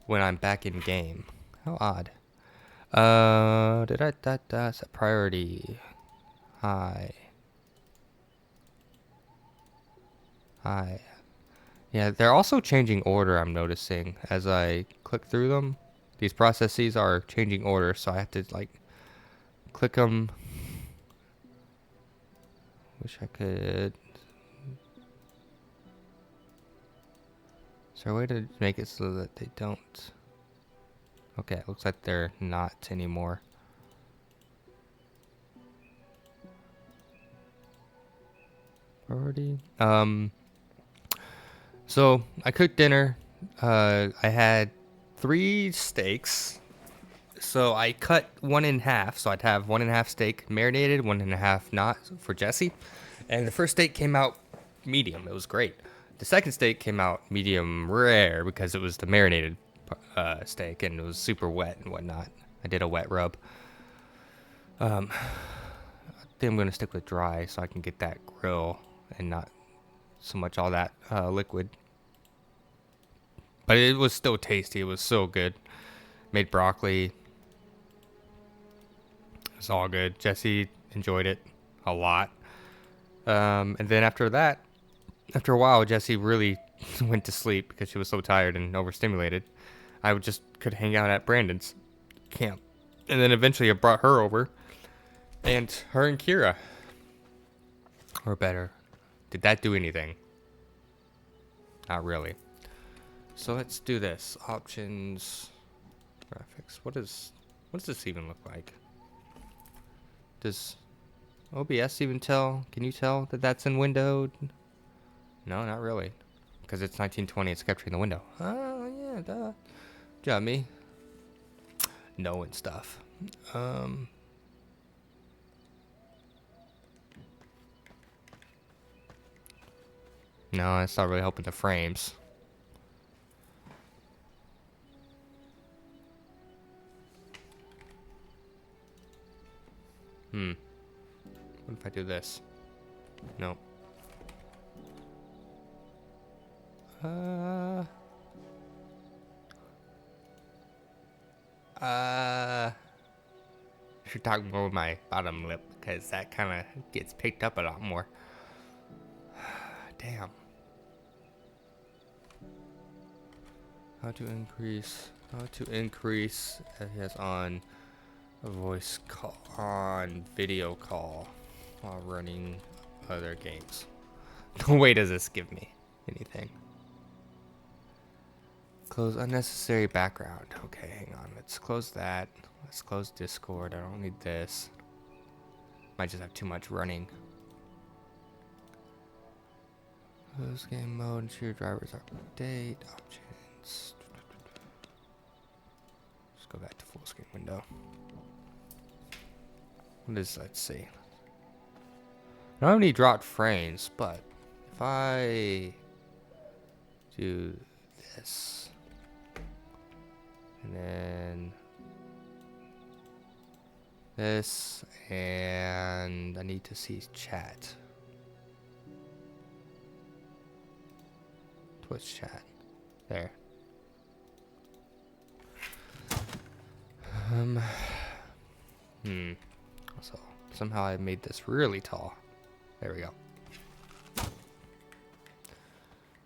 when I'm back in game. How odd. Set priority. High. High. Yeah, they're also changing order, I'm noticing, as I click through them. These processes are changing order, so I have to, like, click them. Wish I could. Is there a way to make it so that they don't? Okay, it looks like they're not anymore. Already. So I cooked dinner. I had 3 steaks. So I cut 1 in half. So I'd have 1 1/2 steak marinated, 1 1/2 not for Jesse. And the first steak came out medium. It was great. The second steak came out medium rare because it was the marinated steak and it was super wet and whatnot. I did a wet rub. I think I'm gonna stick with dry so I can get that grill and not so much all that liquid. But it was still tasty. It was so good. Made broccoli. It was all good. Jesse enjoyed it a lot. And then after that, after a while, Jesse really went to sleep because she was so tired and overstimulated. I could hang out at Brandon's camp. And then eventually I brought her over. And her and Kira. Or better. Did that do anything? Not really. So let's do this. Options. Graphics. What does this even look like? Does OBS even tell? Can you tell that that's in windowed? No, not really. Because it's 1920, it's capturing the window. Oh, yeah, duh. Got me. Knowing stuff. No, it's not really helping the frames. What if I do this? Nope. Should talk more with my bottom lip because that kind of gets picked up a lot more. Damn. How to increase FPS on a voice call, on video call while running other games. No way does this give me anything. Close unnecessary background. Okay, hang on. Let's close that. Let's close Discord. I don't need this. Might just have too much running. Close game mode. Ensure drivers update. Options. Let's go back to full screen window. What is, let's see. I don't have any dropped frames, but if I do this and then this, and I need to see chat. Twitch chat. There. So somehow I made this really tall. There we go.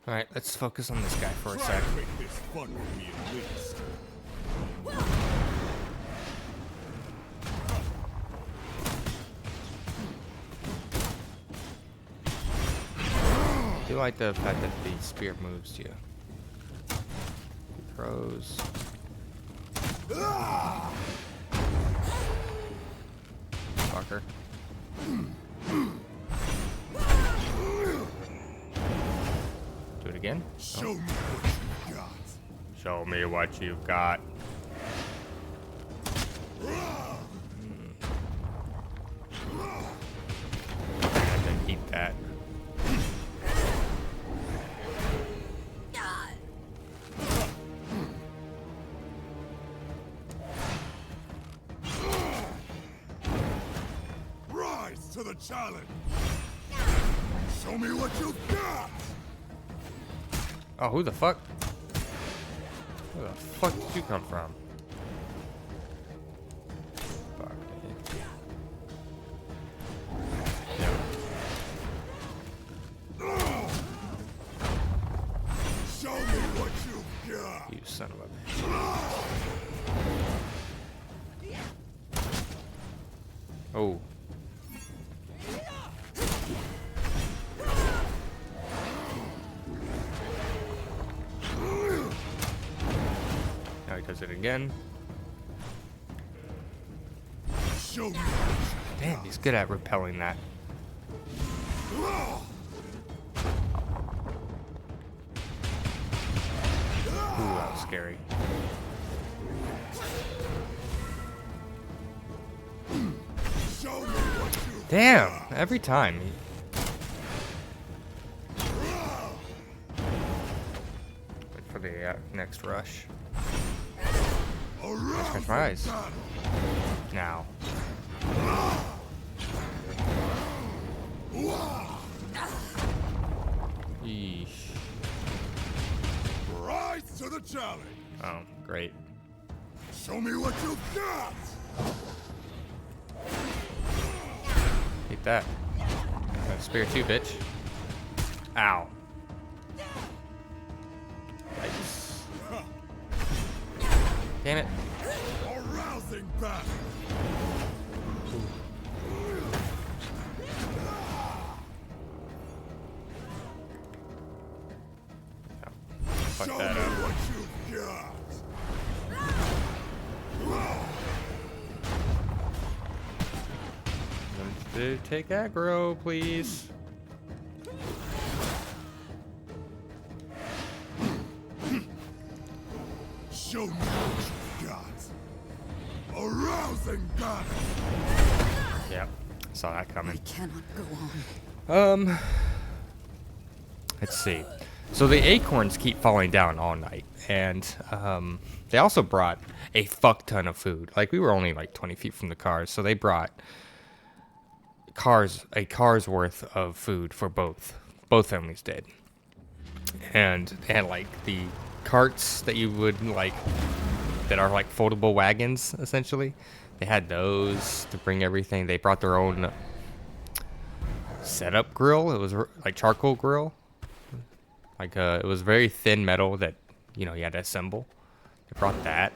Alright, let's focus on this guy for a sec. Make this fun with me at least. I do like the fact that the spear moves you. Throws. Fucker. Do it again. Show me what you got. Show me what you've got. I have to eat that. Rise to the challenge. Show me what you got. Oh, who the fuck? Where the fuck did you come from? Fuck me. Yeah. Show me what you got. You son of a bitch. Oh. Now he does it again. Show me. Damn, he's good at repelling that. Ooh, that was scary. Show me what you Damn, every time. Wait for the next rush. Catch my eyes. Now. Yeesh. rise to the challenge. Oh, great. Show me what you got. Eat that. Got a spear too, bitch. Ow. Yikes. Damn it. A rousing battle. Fuck Show that me up. what you got. Let's take aggro, please. Show me what you got. A rousing battle. Yep. Saw that I coming. cannot go on. Let's see. So the acorns keep falling down all night, and they also brought a fuck ton of food. Like, we were only like 20 feet from the cars, so they brought a car's worth of food for both families did. And they had like the carts that you would like, that are like foldable wagons essentially. They had those to bring everything. They brought their own setup grill. It was like charcoal grill. Like it was very thin metal that, you know, you had to assemble. They brought that.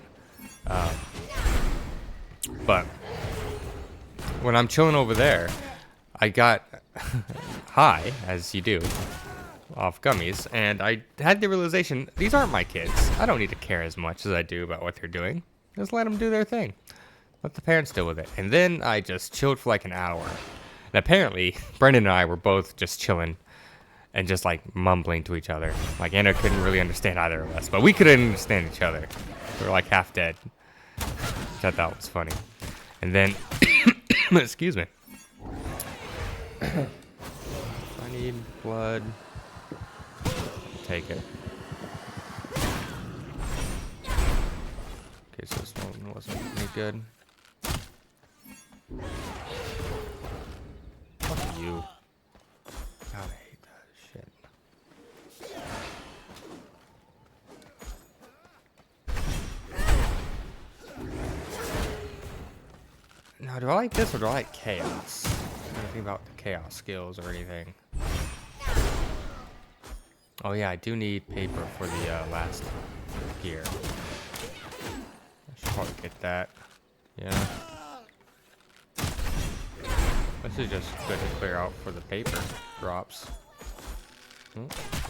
But when I'm chilling over there, I got high, as you do, off gummies, and I had the realization, these aren't my kids. I don't need to care as much as I do about what they're doing. Just let them do their thing. Let the parents deal with it. And then I just chilled for like an hour. And apparently, Brendan and I were both just chilling and just like mumbling to each other. Like, Anna couldn't really understand either of us, but we could understand each other. We were like half dead, which I thought was funny. And then, excuse me. I need blood. Take it. Okay, so this one wasn't any good. Fuck you. God, I hate that shit. Now, do I like this or do I like chaos? Anything about the chaos skills or anything? Oh yeah, I do need paper for the last gear. I should probably get that. Yeah. This is just good to clear out for the paper drops. They're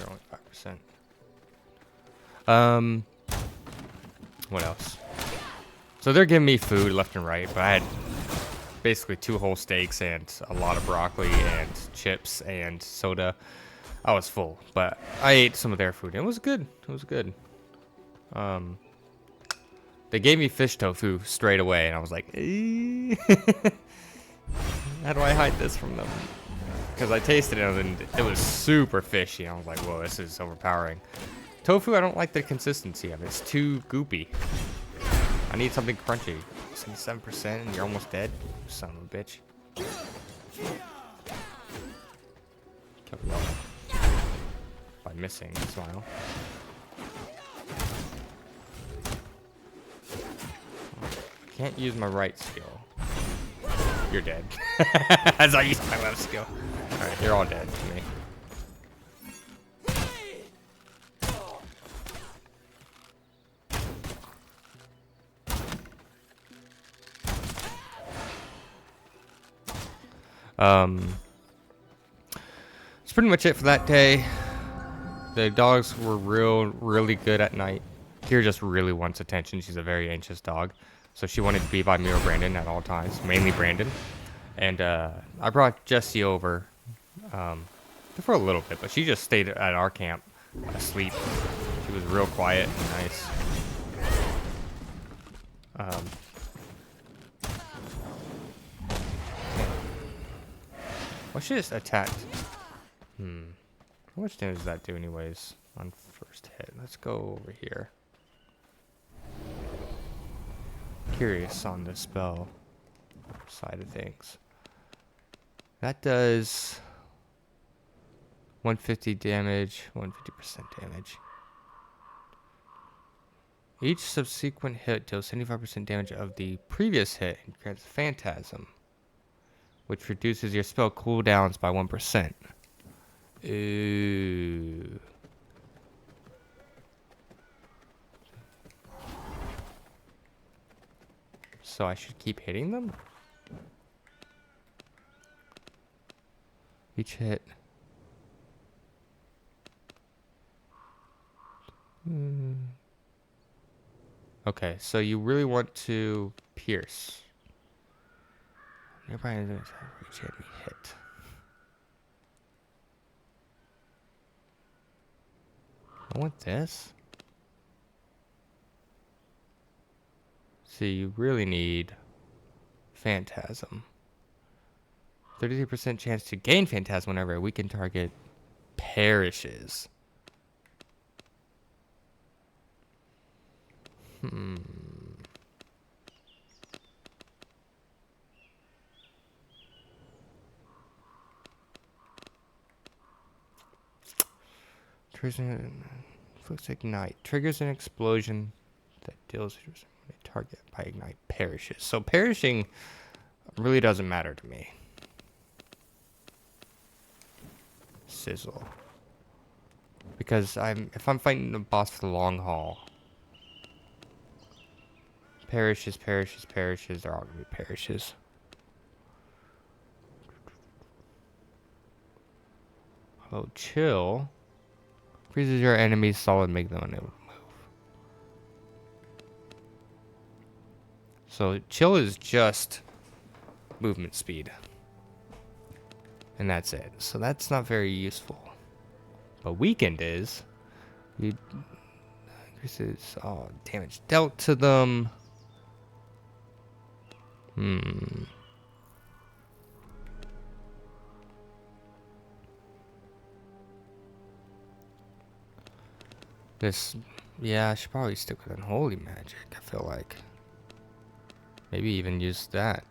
only 5%. What else? So they're giving me food left and right, but I had basically 2 whole steaks and a lot of broccoli and chips and soda. I was full, but I ate some of their food. It was good. It was good. They gave me fish tofu straight away, and I was like, how do I hide this from them? Because I tasted it, and it was super fishy. I was like, whoa, this is overpowering. Tofu, I don't like the consistency of it. It's too goopy. I need something crunchy. 77%, and you're almost dead? Son of a bitch. Kept going. By missing, smile. Can't use my right skill. You're dead. As I use my left skill. Alright, you're all dead to me. That's pretty much it for that day. The dogs were really good at night. Kira just really wants attention. She's a very anxious dog. So she wanted to be by me or Brandon at all times, mainly Brandon. And I brought Jessie over for a little bit, but she just stayed at our camp asleep. She was real quiet and nice. Well, she just attacked. How much damage does that do anyways on first hit? Let's go over here. Curious on the spell side of things. That does 150 damage, 150% damage. Each subsequent hit deals 75% damage of the previous hit and grants Phantasm, which reduces your spell cooldowns by 1%. Ooh. So I should keep hitting them? Each hit. Okay, so you really want to pierce. Nearby enemies have each enemy hit. I want this. See, you really need Phantasm. 33% chance to gain Phantasm whenever a weakened target perishes. Triggers ignite. Triggers an explosion that deals when a target by ignite perishes. So perishing really doesn't matter to me. Sizzle. Because if I'm fighting the boss for the long haul, perishes, they're all gonna be perishes. Oh, chill. Freezes your enemies solid, make them unable to move. So chill is just movement speed. And that's it. So that's not very useful. But weakened is. Increases damage dealt to them. Yeah, I should probably stick with Unholy Magic, I feel like. Maybe even use that.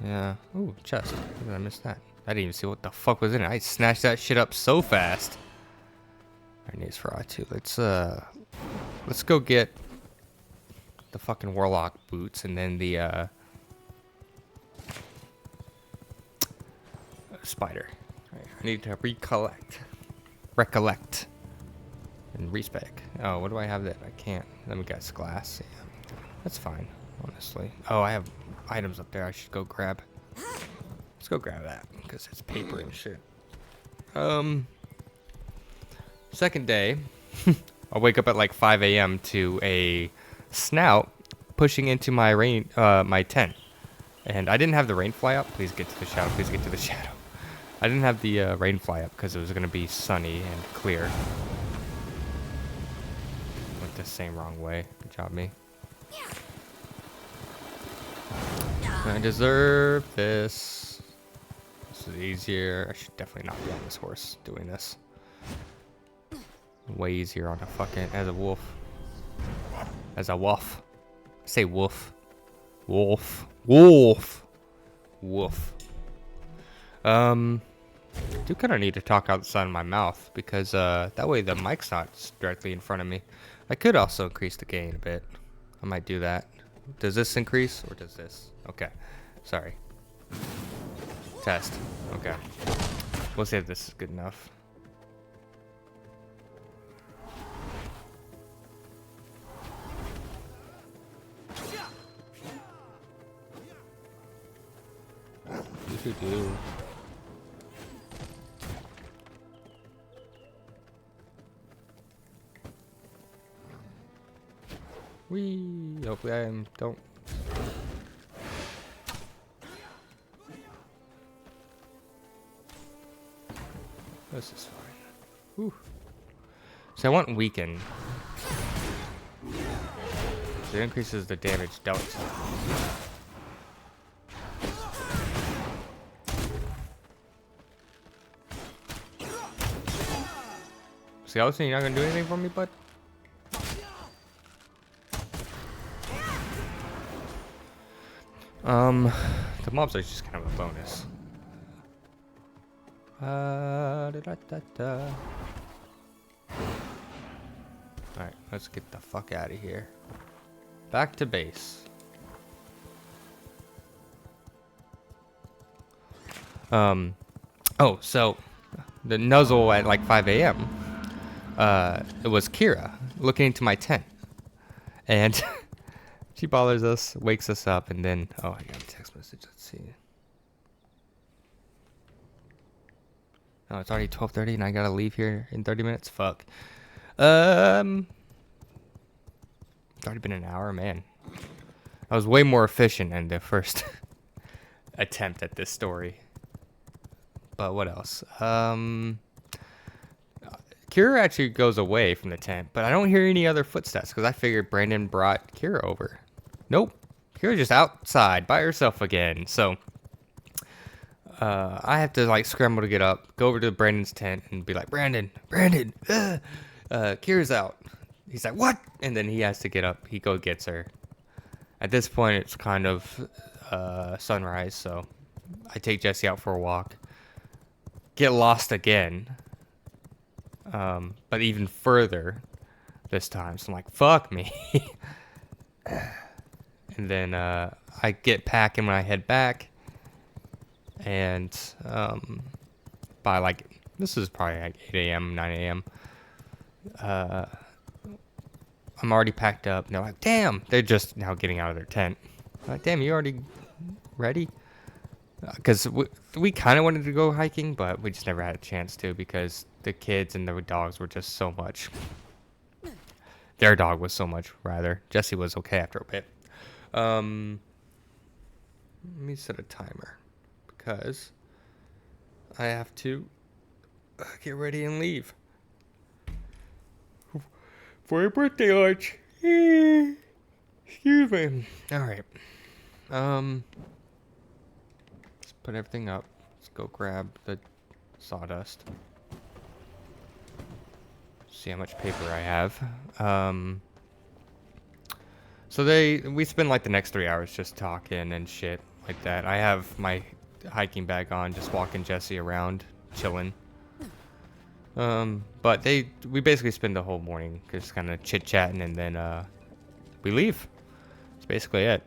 Yeah. Ooh, chest. How did I miss that? I didn't even see what the fuck was in it. I snatched that shit up so fast. Our needs for I2. Let's go get the fucking Warlock boots and then the spider. Right, I need to recollect. And respec. Oh, what do I have that I can't? Let me guess. Glass. Yeah. That's fine, honestly. Oh, I have items up there I should go grab. Let's go grab that because it's paper and shit. Second day. I wake up at like 5 a.m. to a snout pushing into my my tent. And I didn't have the rain fly up. Please get to the shadow. Please get to the shadow. I didn't have the rain fly up because it was going to be sunny and clear. Went the same wrong way. Good job, me. I deserve this. This is easier. I should definitely not be on this horse doing this. Way easier on a fucking as a wolf. As a wolf. Say wolf. Wolf. Wolf. Wolf. Do kind of need to talk outside of my mouth because that way the mic's not directly in front of me. I could also increase the gain a bit. I might do that. Does this increase or does this? Okay. Sorry. Test. Okay. We'll see if this is good enough. Do. Wee. Hopefully I don't. This is fine. Whew. So I want weaken. So it increases the damage dealt. See, I was saying you're not gonna do anything for me, bud. The mobs are just kind of a bonus. Alright, let's get the fuck out of here. Back to base. Oh, so the nuzzle at like 5 a.m. It was Kira looking into my tent, and she bothers us, wakes us up, and then oh, I got a text message. Let's see. Oh, it's already 12:30, and I gotta leave here in 30 minutes. Fuck. It's already been an hour, man. I was way more efficient than the first attempt at this story. But what else? Kira actually goes away from the tent, but I don't hear any other footsteps because I figured Brandon brought Kira over. Nope. Kira's just outside by herself again. So I have to like scramble to get up, go over to Brandon's tent and be like, Brandon, Kira's out. He's like, what? And then he has to get up. He gets her. At this point, it's kind of sunrise, so I take Jesse out for a walk. Get lost again. But even further this time. So I'm like, fuck me. And then I get packing when I head back. And by like, this is probably like 8 a.m., 9 a.m. I'm already packed up. And they're like, damn. They're just now getting out of their tent. I'm like, damn, you already ready? Because we kind of wanted to go hiking, but we just never had a chance to because the kids and the dogs were just so much. Their dog was so much, rather. Jesse was okay after a bit. Let me set a timer because I have to get ready and leave for a birthday lunch. Excuse me. All right. Let's put everything up. Let's go grab the sawdust. See how much paper I have. So we spend like the next 3 hours just talking and shit like that. I have my hiking bag on, just walking Jesse around, chilling. But we basically spend the whole morning just kind of chit chatting, and then we leave. That's basically it.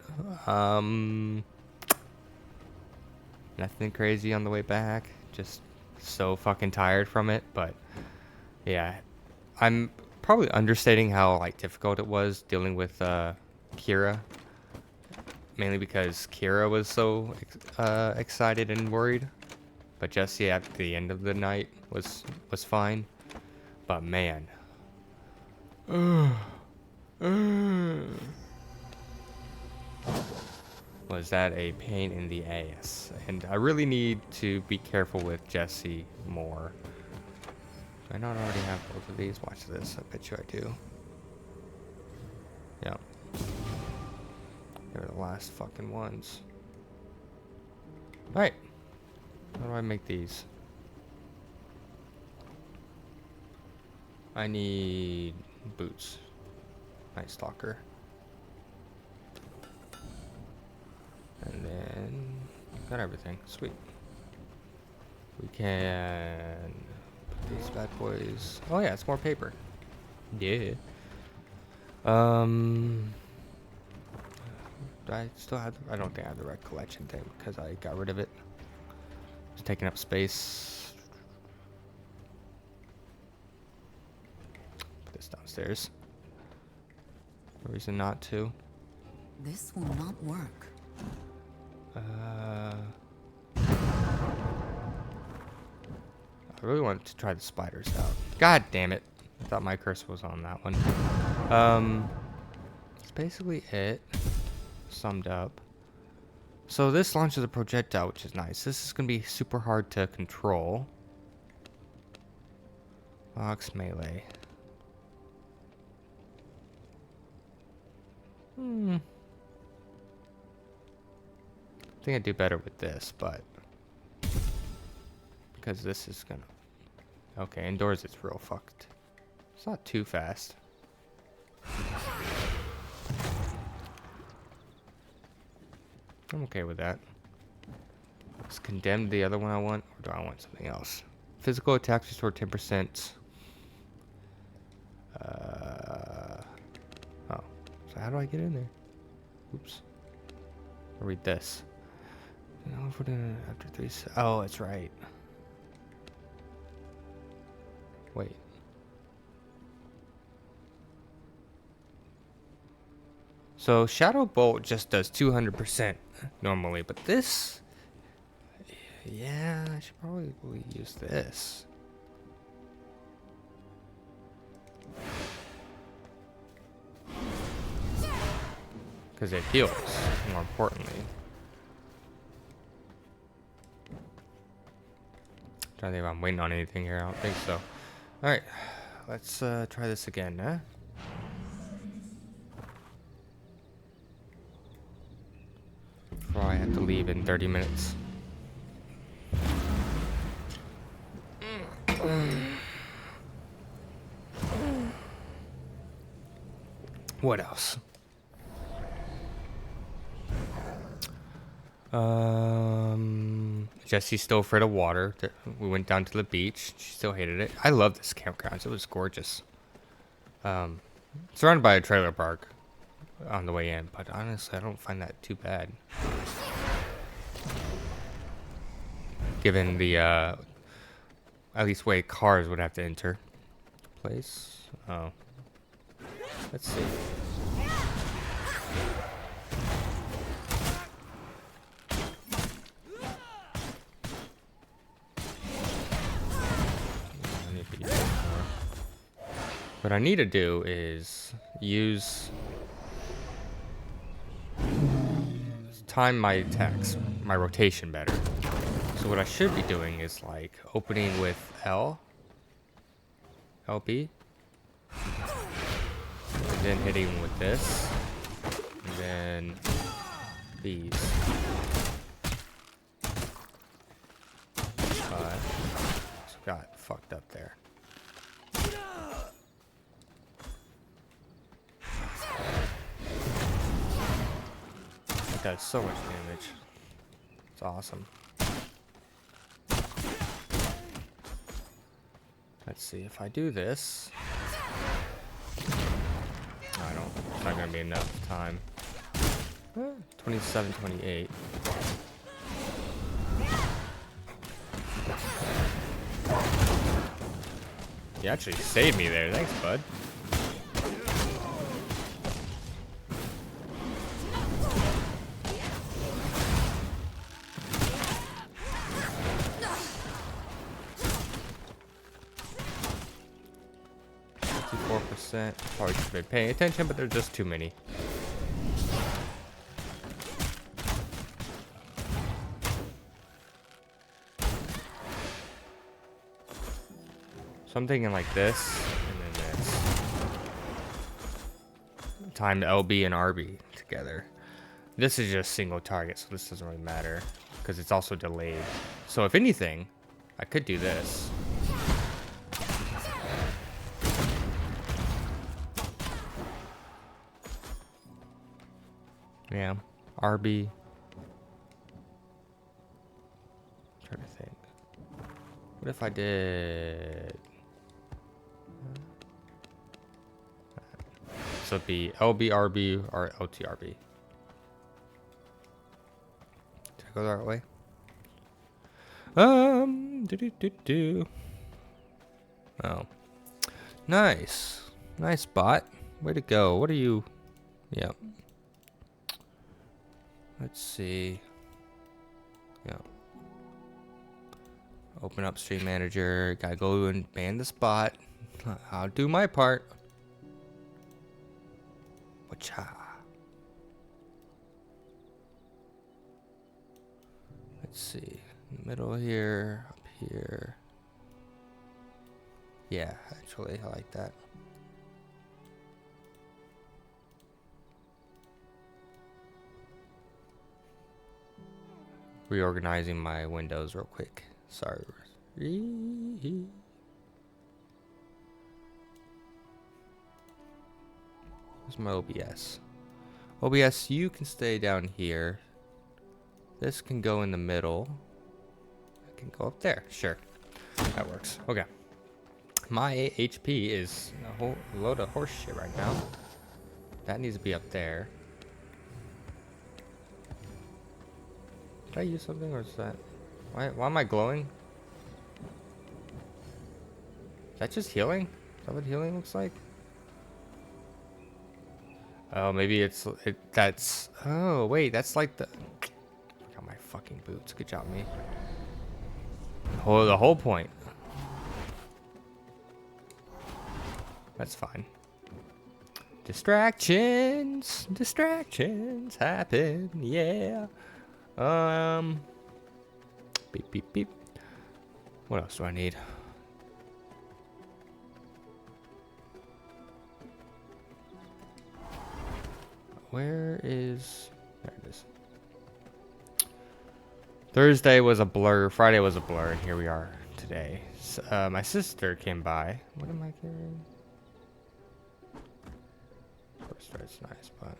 Nothing crazy on the way back. Just so fucking tired from it. But yeah, I'm probably understating how like difficult it was dealing with Kira. Mainly because Kira was so excited and worried. But Jesse at the end of the night was fine. But man, Was that a pain in the ass? And I really need to be careful with Jesse more. Do I not already have both of these? Watch this. I bet you I do. Yeah. They're the last fucking ones. Alright. How do I make these? I need boots. Night Stalker. And then got everything. Sweet. We can put these bad boys. Oh yeah, it's more paper. Yeah. Do I still have? I don't think I have the red collection thing because I got rid of it. It's taking up space. Put this downstairs. No reason not to. This will not work. I really wanted to try the spiders out. God damn it. I thought my cursor was on that one. That's basically it. Summed up. So this launches a projectile, which is nice. This is going to be super hard to control. Box melee. I think I'd do better with this, but because this is gonna. Okay, indoors it's real fucked. It's not too fast. I'm okay with that. Let's condemn the other one I want, or do I want something else? Physical attacks restore 10%. Oh, so how do I get in there? Oops. I'll read this. After 3. Oh, it's right. Wait. So Shadow Bolt just does 200% normally, but this, yeah, I should probably use this. Because it heals, more importantly. Trying to think if I'm waiting on anything here. I don't think so. Alright, let's try this again, huh? Before I have to leave in 30 minutes. What else? Jesse's still afraid of water. We went down to the beach. She still hated it. I love this campground. It was gorgeous. Surrounded by a trailer park on the way in, but honestly, I don't find that too bad. Given the, at least way cars would have to enter place. Oh. Let's see. What I need to do is time my attacks, my rotation better. So what I should be doing is like opening with LB, and then hitting with this, and then these. Got fucked up there. That does so much damage. It's awesome. Let's see if I do this. I don't. It's not gonna be enough time. 27, 28. You actually saved me there. Thanks, bud. 100%. Probably should have been paying attention, but there's just too many. So I'm thinking like this, and then this. Time LB and RB together. This is just single target, so this doesn't really matter because it's also delayed. So if anything, I could do this. Yeah, RB. Trying to think. What if I did? So it'd be LB, RB, or LT, RB. Did I go the right way? Oh, nice, nice spot. Way to go. What are you? Yep. Let's see. Yeah. Open up Stream Manager. Gotta go and ban the spot. I'll do my part. Wacha. Let's see. Middle here, up here. Yeah, actually, I like that. Reorganizing my windows real quick. Sorry. Where's my OBS? OBS, you can stay down here. This can go in the middle. I can go up there. Sure. That works. Okay. My HP is a whole load of horse shit right now. That needs to be up there. Did I use something, or is that... Why am I glowing? Is that just healing? Is that what healing looks like? Oh, maybe it's... that's... Oh, wait, that's like the... I got my fucking boots. Good job, me. Oh, the whole point. That's fine. Distractions. Distractions happen. Yeah. Beep, beep, beep. What else do I need? Where is... There it is. Thursday was a blur. Friday was a blur. And here we are today. So, my sister came by. What am I carrying? First start's nice, but...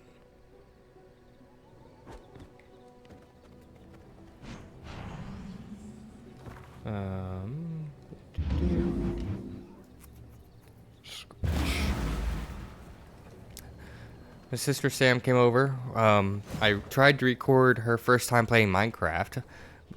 My sister Sam came over. I tried to record her first time playing Minecraft,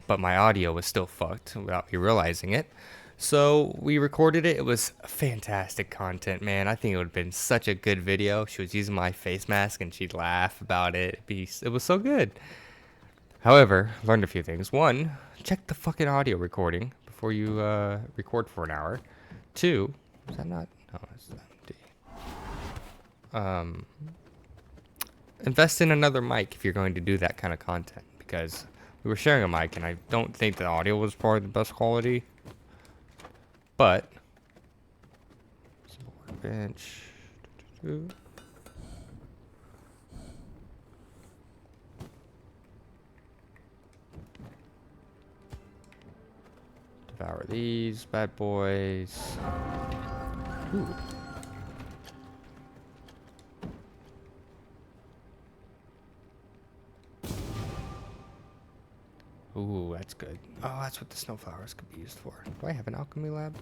but my audio was still fucked without me realizing it. So we recorded it. It was fantastic content, man. I think it would have been such a good video. She was using my face mask and she'd laugh about it. It was so good. However, learned a few things. One, check the fucking audio recording before you record for an hour. Two, is that not? No, it's empty. Invest in another mic if you're going to do that kind of content, because we were sharing a mic and I don't think the audio was probably the best quality. But workbench. Devour these bad boys. Ooh. Ooh, that's good. Oh, that's what the snowflowers could be used for. Do I have an alchemy lab?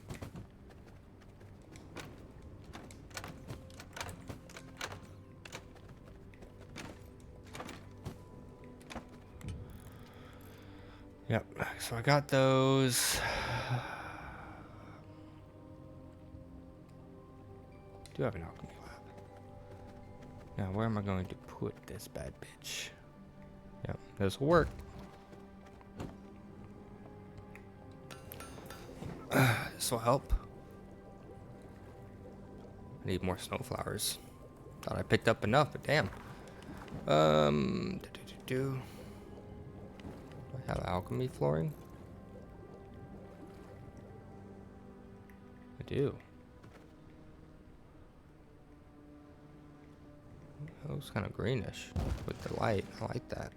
Yep, so I got those. Do have an alchemy lab. Now, where am I going to put this bad bitch? Yep, this will work. This will help. I need more snowflowers. Thought I picked up enough, but damn. Do I have alchemy flooring? I do. It looks kind of greenish with the light. I like that.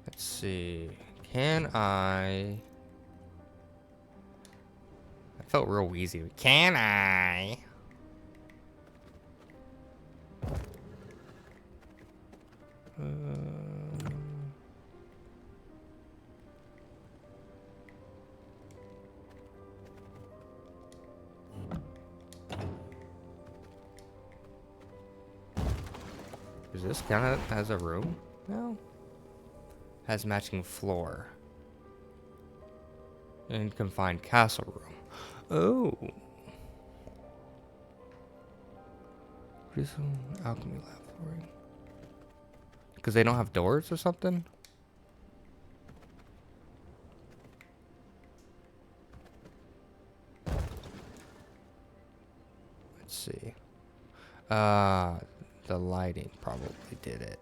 Let's see. Can I felt real wheezy. Can I? Is this count as a room? No. Has matching floor. And confined castle room. Oh. Recent alchemy lab flooring. Because they don't have doors or something? Let's see. The lighting probably did it.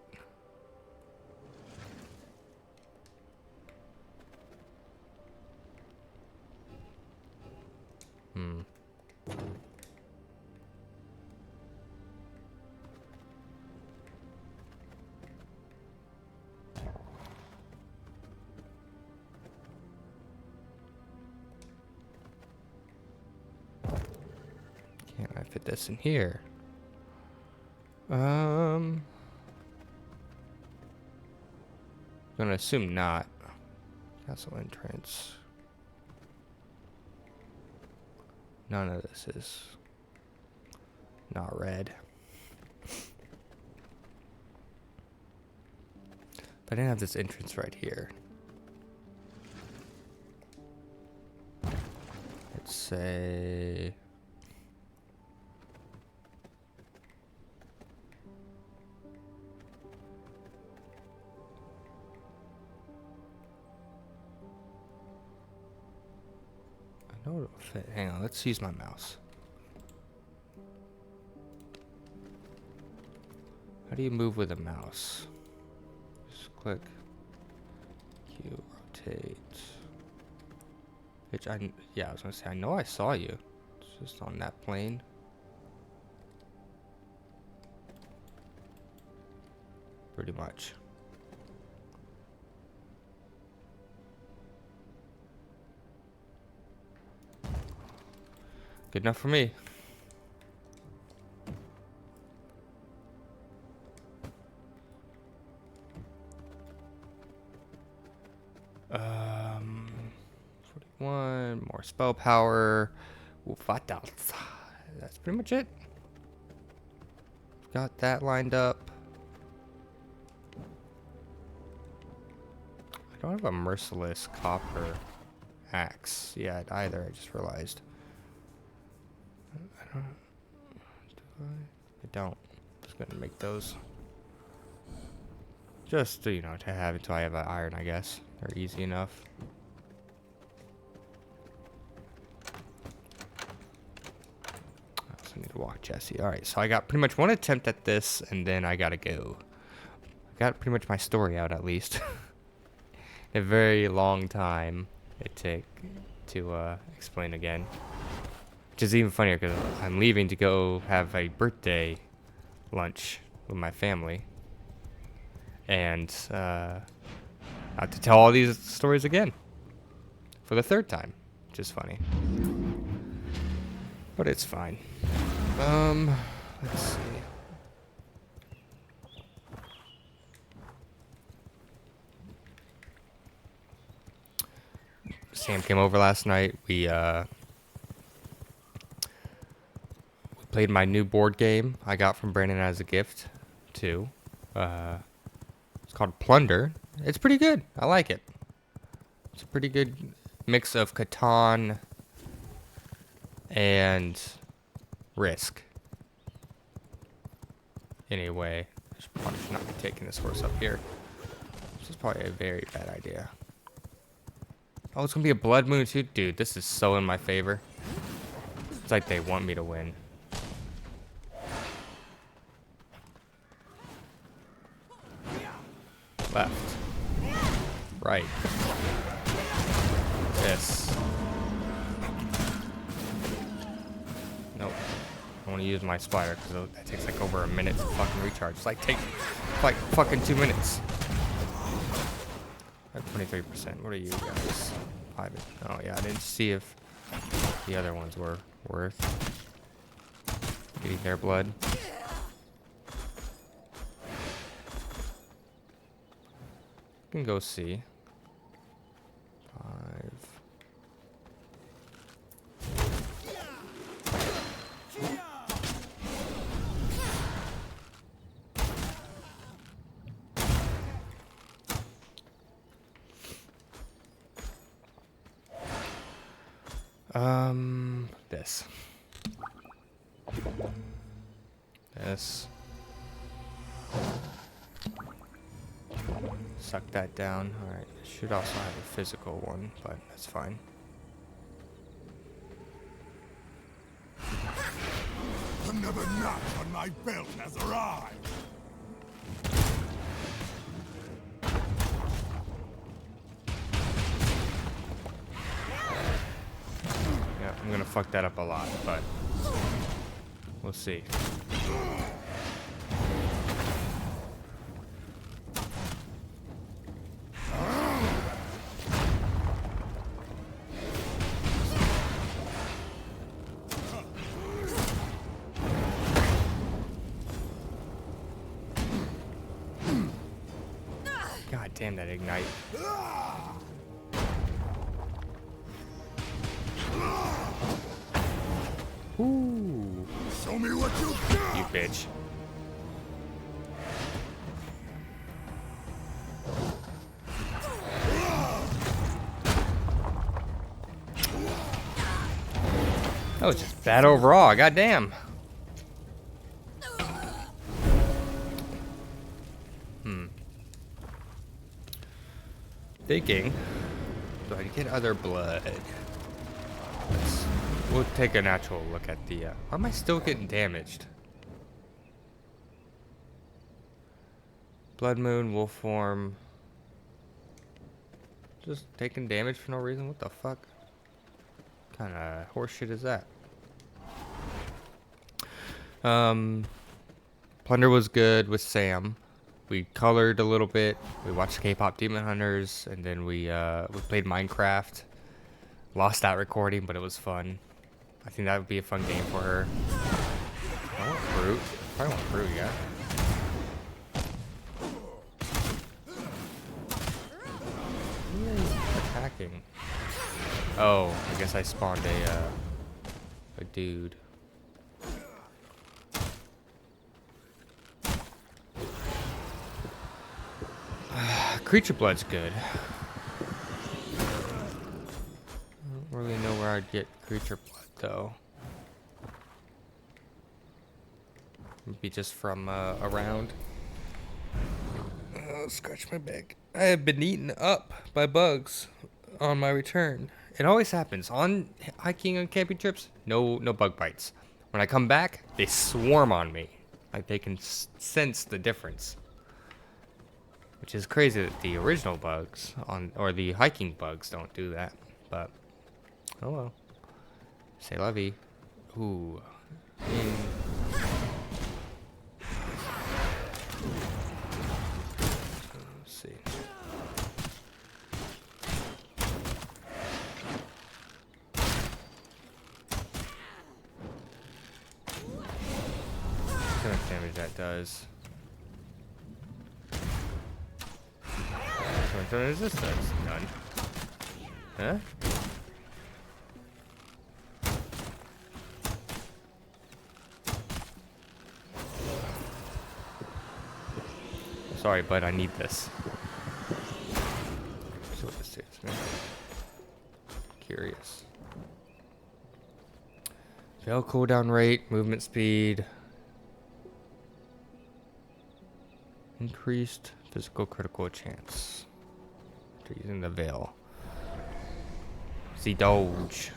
Can I fit this in here? Gonna assume not. Castle entrance. None of this is not red. But I didn't have this entrance right here. Let's say I know it'll fit. Hang on, let's use my mouse. How do you move with a mouse? Just click Q, rotate. Which yeah, I was gonna say, I know I saw you. It's just on that plane. Pretty much. Good enough for me. Um, 41 more spell power. That's pretty much it. Got that lined up. I don't have a merciless copper axe yet either. I just realized. I don't. Just gonna make those. Just to, you know, to have until I have an iron, I guess. They're easy enough. I also need to walk Jesse. Alright, so I got pretty much one attempt at this, and then I gotta go. I got pretty much my story out, at least. A very long time it took to explain again. Which is even funnier because I'm leaving to go have a birthday lunch with my family. And I have to tell all these stories again. For the third time. Which is funny. But it's fine. Let's see. Sam came over last night. We played my new board game I got from Brandon as a gift, too. It's called Plunder. It's pretty good. I like it. It's a pretty good mix of Catan and Risk. Anyway, I should probably not be taking this horse up here. This is probably a very bad idea. Oh, it's gonna be a blood moon too? Dude, this is so in my favor. like they want me to win. Left. Right. This. Nope. I want to use my spider because that takes like over a minute to fucking recharge. It's like take like fucking 2 minutes. At 23%. What are you guys? 5. Oh yeah, I didn't see if the other ones were worth getting their blood. Can go see. 5. This. This. Suck that down. Alright, should also have a physical one, but that's fine. Another notch on my belt has arrived. Yeah, I'm gonna fuck that up a lot, but we'll see. God damn that ignite. Ooh, Show me what you got. you bitch. That was just bad overall, goddamn. Thinking, do I get other blood? We'll take a natural look at the, why am I still getting damaged? Blood Moon, Wolf Form. Just taking damage for no reason, what the fuck? Kind of horseshit is that? Plunder was good with Sam. We colored a little bit. We watched K-pop Demon Hunters, and then we played Minecraft. Lost that recording, but it was fun. I think that would be a fun game for her. I want Brute. Probably want Brute, yeah. Who is attacking? Oh, I guess I spawned a dude. Creature blood's good. I don't really know where I'd get creature blood though. Maybe just from around. Scratch my back. I have been eaten up by bugs on my return. It always happens on hiking and camping trips. No bug bites. When I come back, they swarm on me. Like they can sense the difference. Which is crazy that the original bugs or the hiking bugs don't do that, but oh well. C'est la vie. Ooh. Let's see. How much damage that does. How much this does? None. Huh? Sorry, but I need this. See what this is, man. Curious. Veil cooldown rate, movement speed. Increased physical critical chance. After using the veil. The Doge.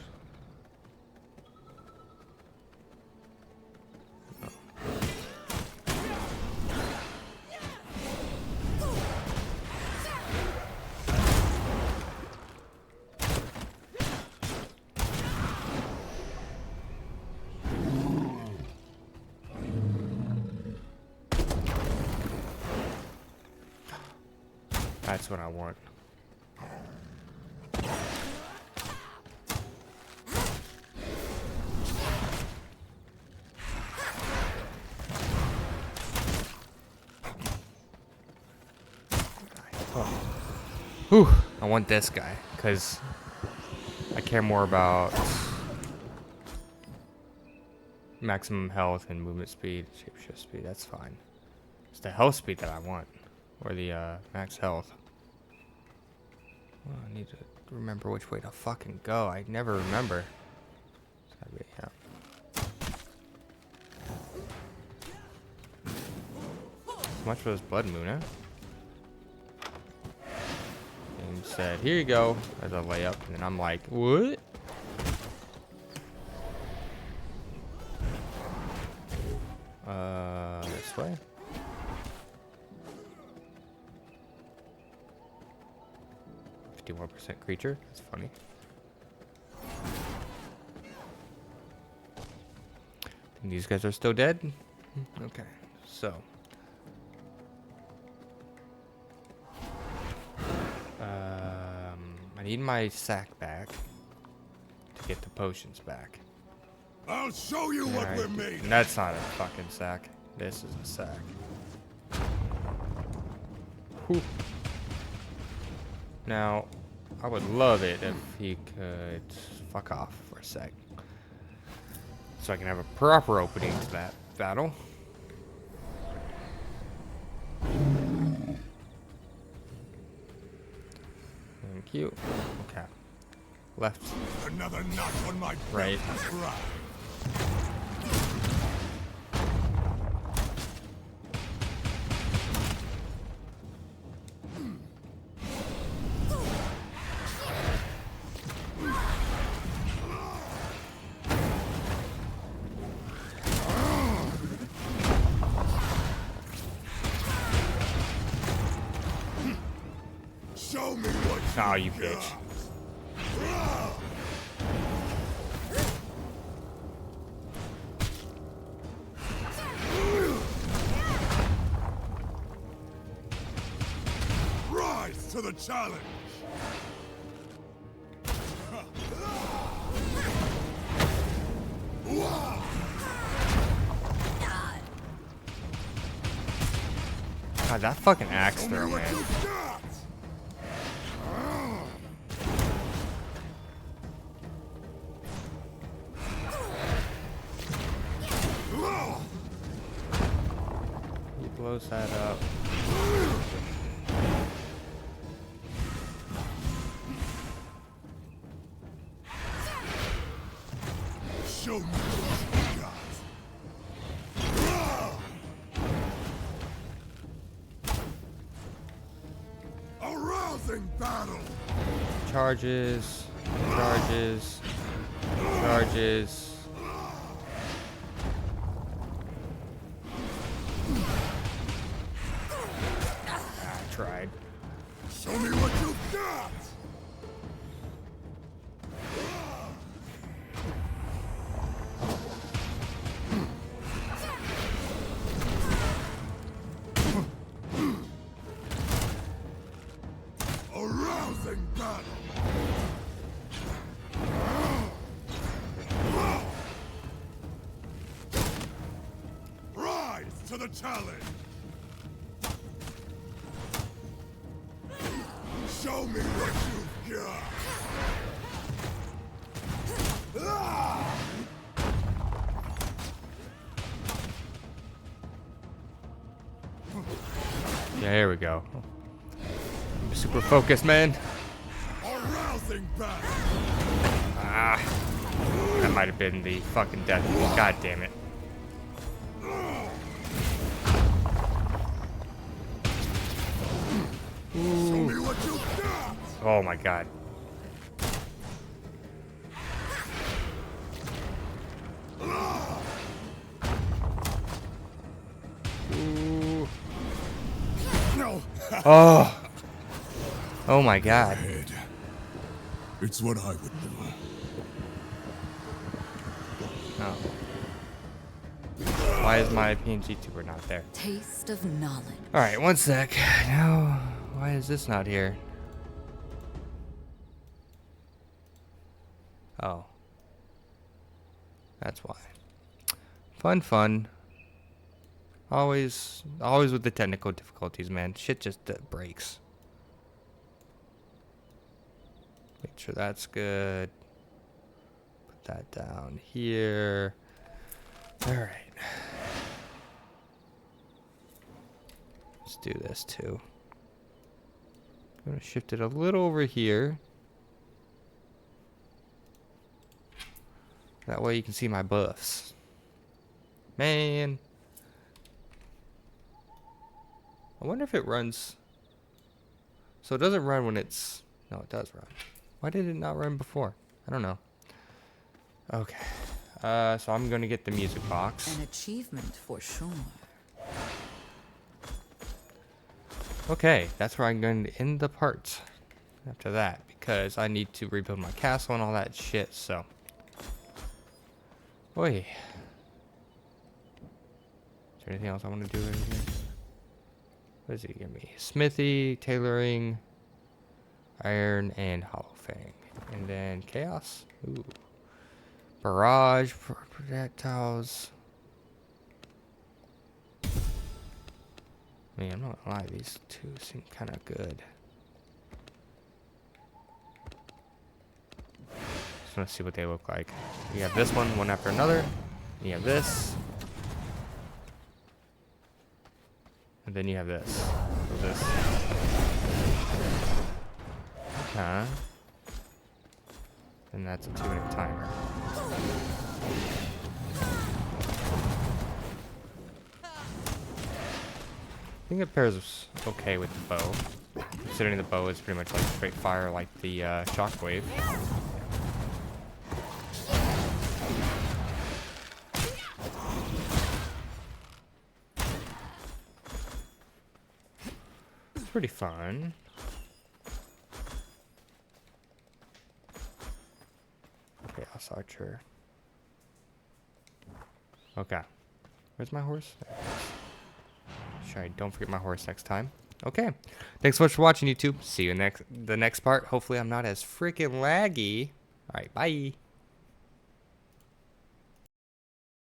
That's what I want. Whew, I want this guy, because I care more about maximum health and movement speed, shapeshift speed. That's fine. It's the health speed that I want, or the max health. Oh, I need to remember which way to fucking go. I never remember. It's gotta be, yeah. So much for this blood moon, huh? And said, "Here you go," as a layup, and then I'm like, "What?" This way. %51 creature. That's funny. And these guys are still dead? Okay, so. I need my sack back to get the potions back. I'll show you what we're made. And that's not a fucking sack. This is a sack. Whew. Now, I would love it if he could fuck off for a sec, so I can have a proper opening to that battle. Thank you. Okay. Left. Another notch on my Right. belt. Show me what Oh, you bitch. Rise to the challenge. God, that fucking axe Show me throw, what man. you've got. He blows that up. Show me what you've got. A rousing battle. Charges. Charges. Charges. I tried. Show me what you've got. A rousing battle. Rise to the challenge. Show me what you've got. Yeah, here we go. I'm super focused, man. A rousing battle. Ah. That might have been the fucking death. God damn it. Show me what you've got. Oh my god. Ooh. No. Oh. Oh my god. Head. It's what I would do. Oh. Why is my PNG tuber not there? Taste of knowledge. Alright, one sec. Now, Why is this not here? Oh. That's why. Fun. Always with the technical difficulties, man. Shit just breaks. Make sure that's good. Put that down here. Alright. Let's do this too. I'm gonna shift it a little over here. That way you can see my buffs. Man. I wonder if it runs. So it doesn't run when it's... No, it does run. Why did it not run before? I don't know. Okay. So I'm going to get the music box. An achievement for sure. Okay, that's where I'm going to end the part after that. Because I need to rebuild my castle and all that shit, so... Oi. Is there anything else I want to do right here? What does he give me? Smithy, tailoring, iron, and hollow fang. And then chaos. Ooh. Barrage, projectiles. Man, I'm not gonna lie, these two seem kind of good. Just want to see what they look like. You have this one after another. You have this. And then you have this. So this. Okay. And that's a 2-minute timer. I think it pairs okay with the bow. Considering the bow is pretty much like straight fire like the shockwave. It's pretty fun. Chaos Archer. Okay. Where's my horse? Sure, I don't forget my horse next time. Okay. Thanks so much for watching, YouTube. See you in the next part. Hopefully I'm not as freaking laggy. Alright, bye.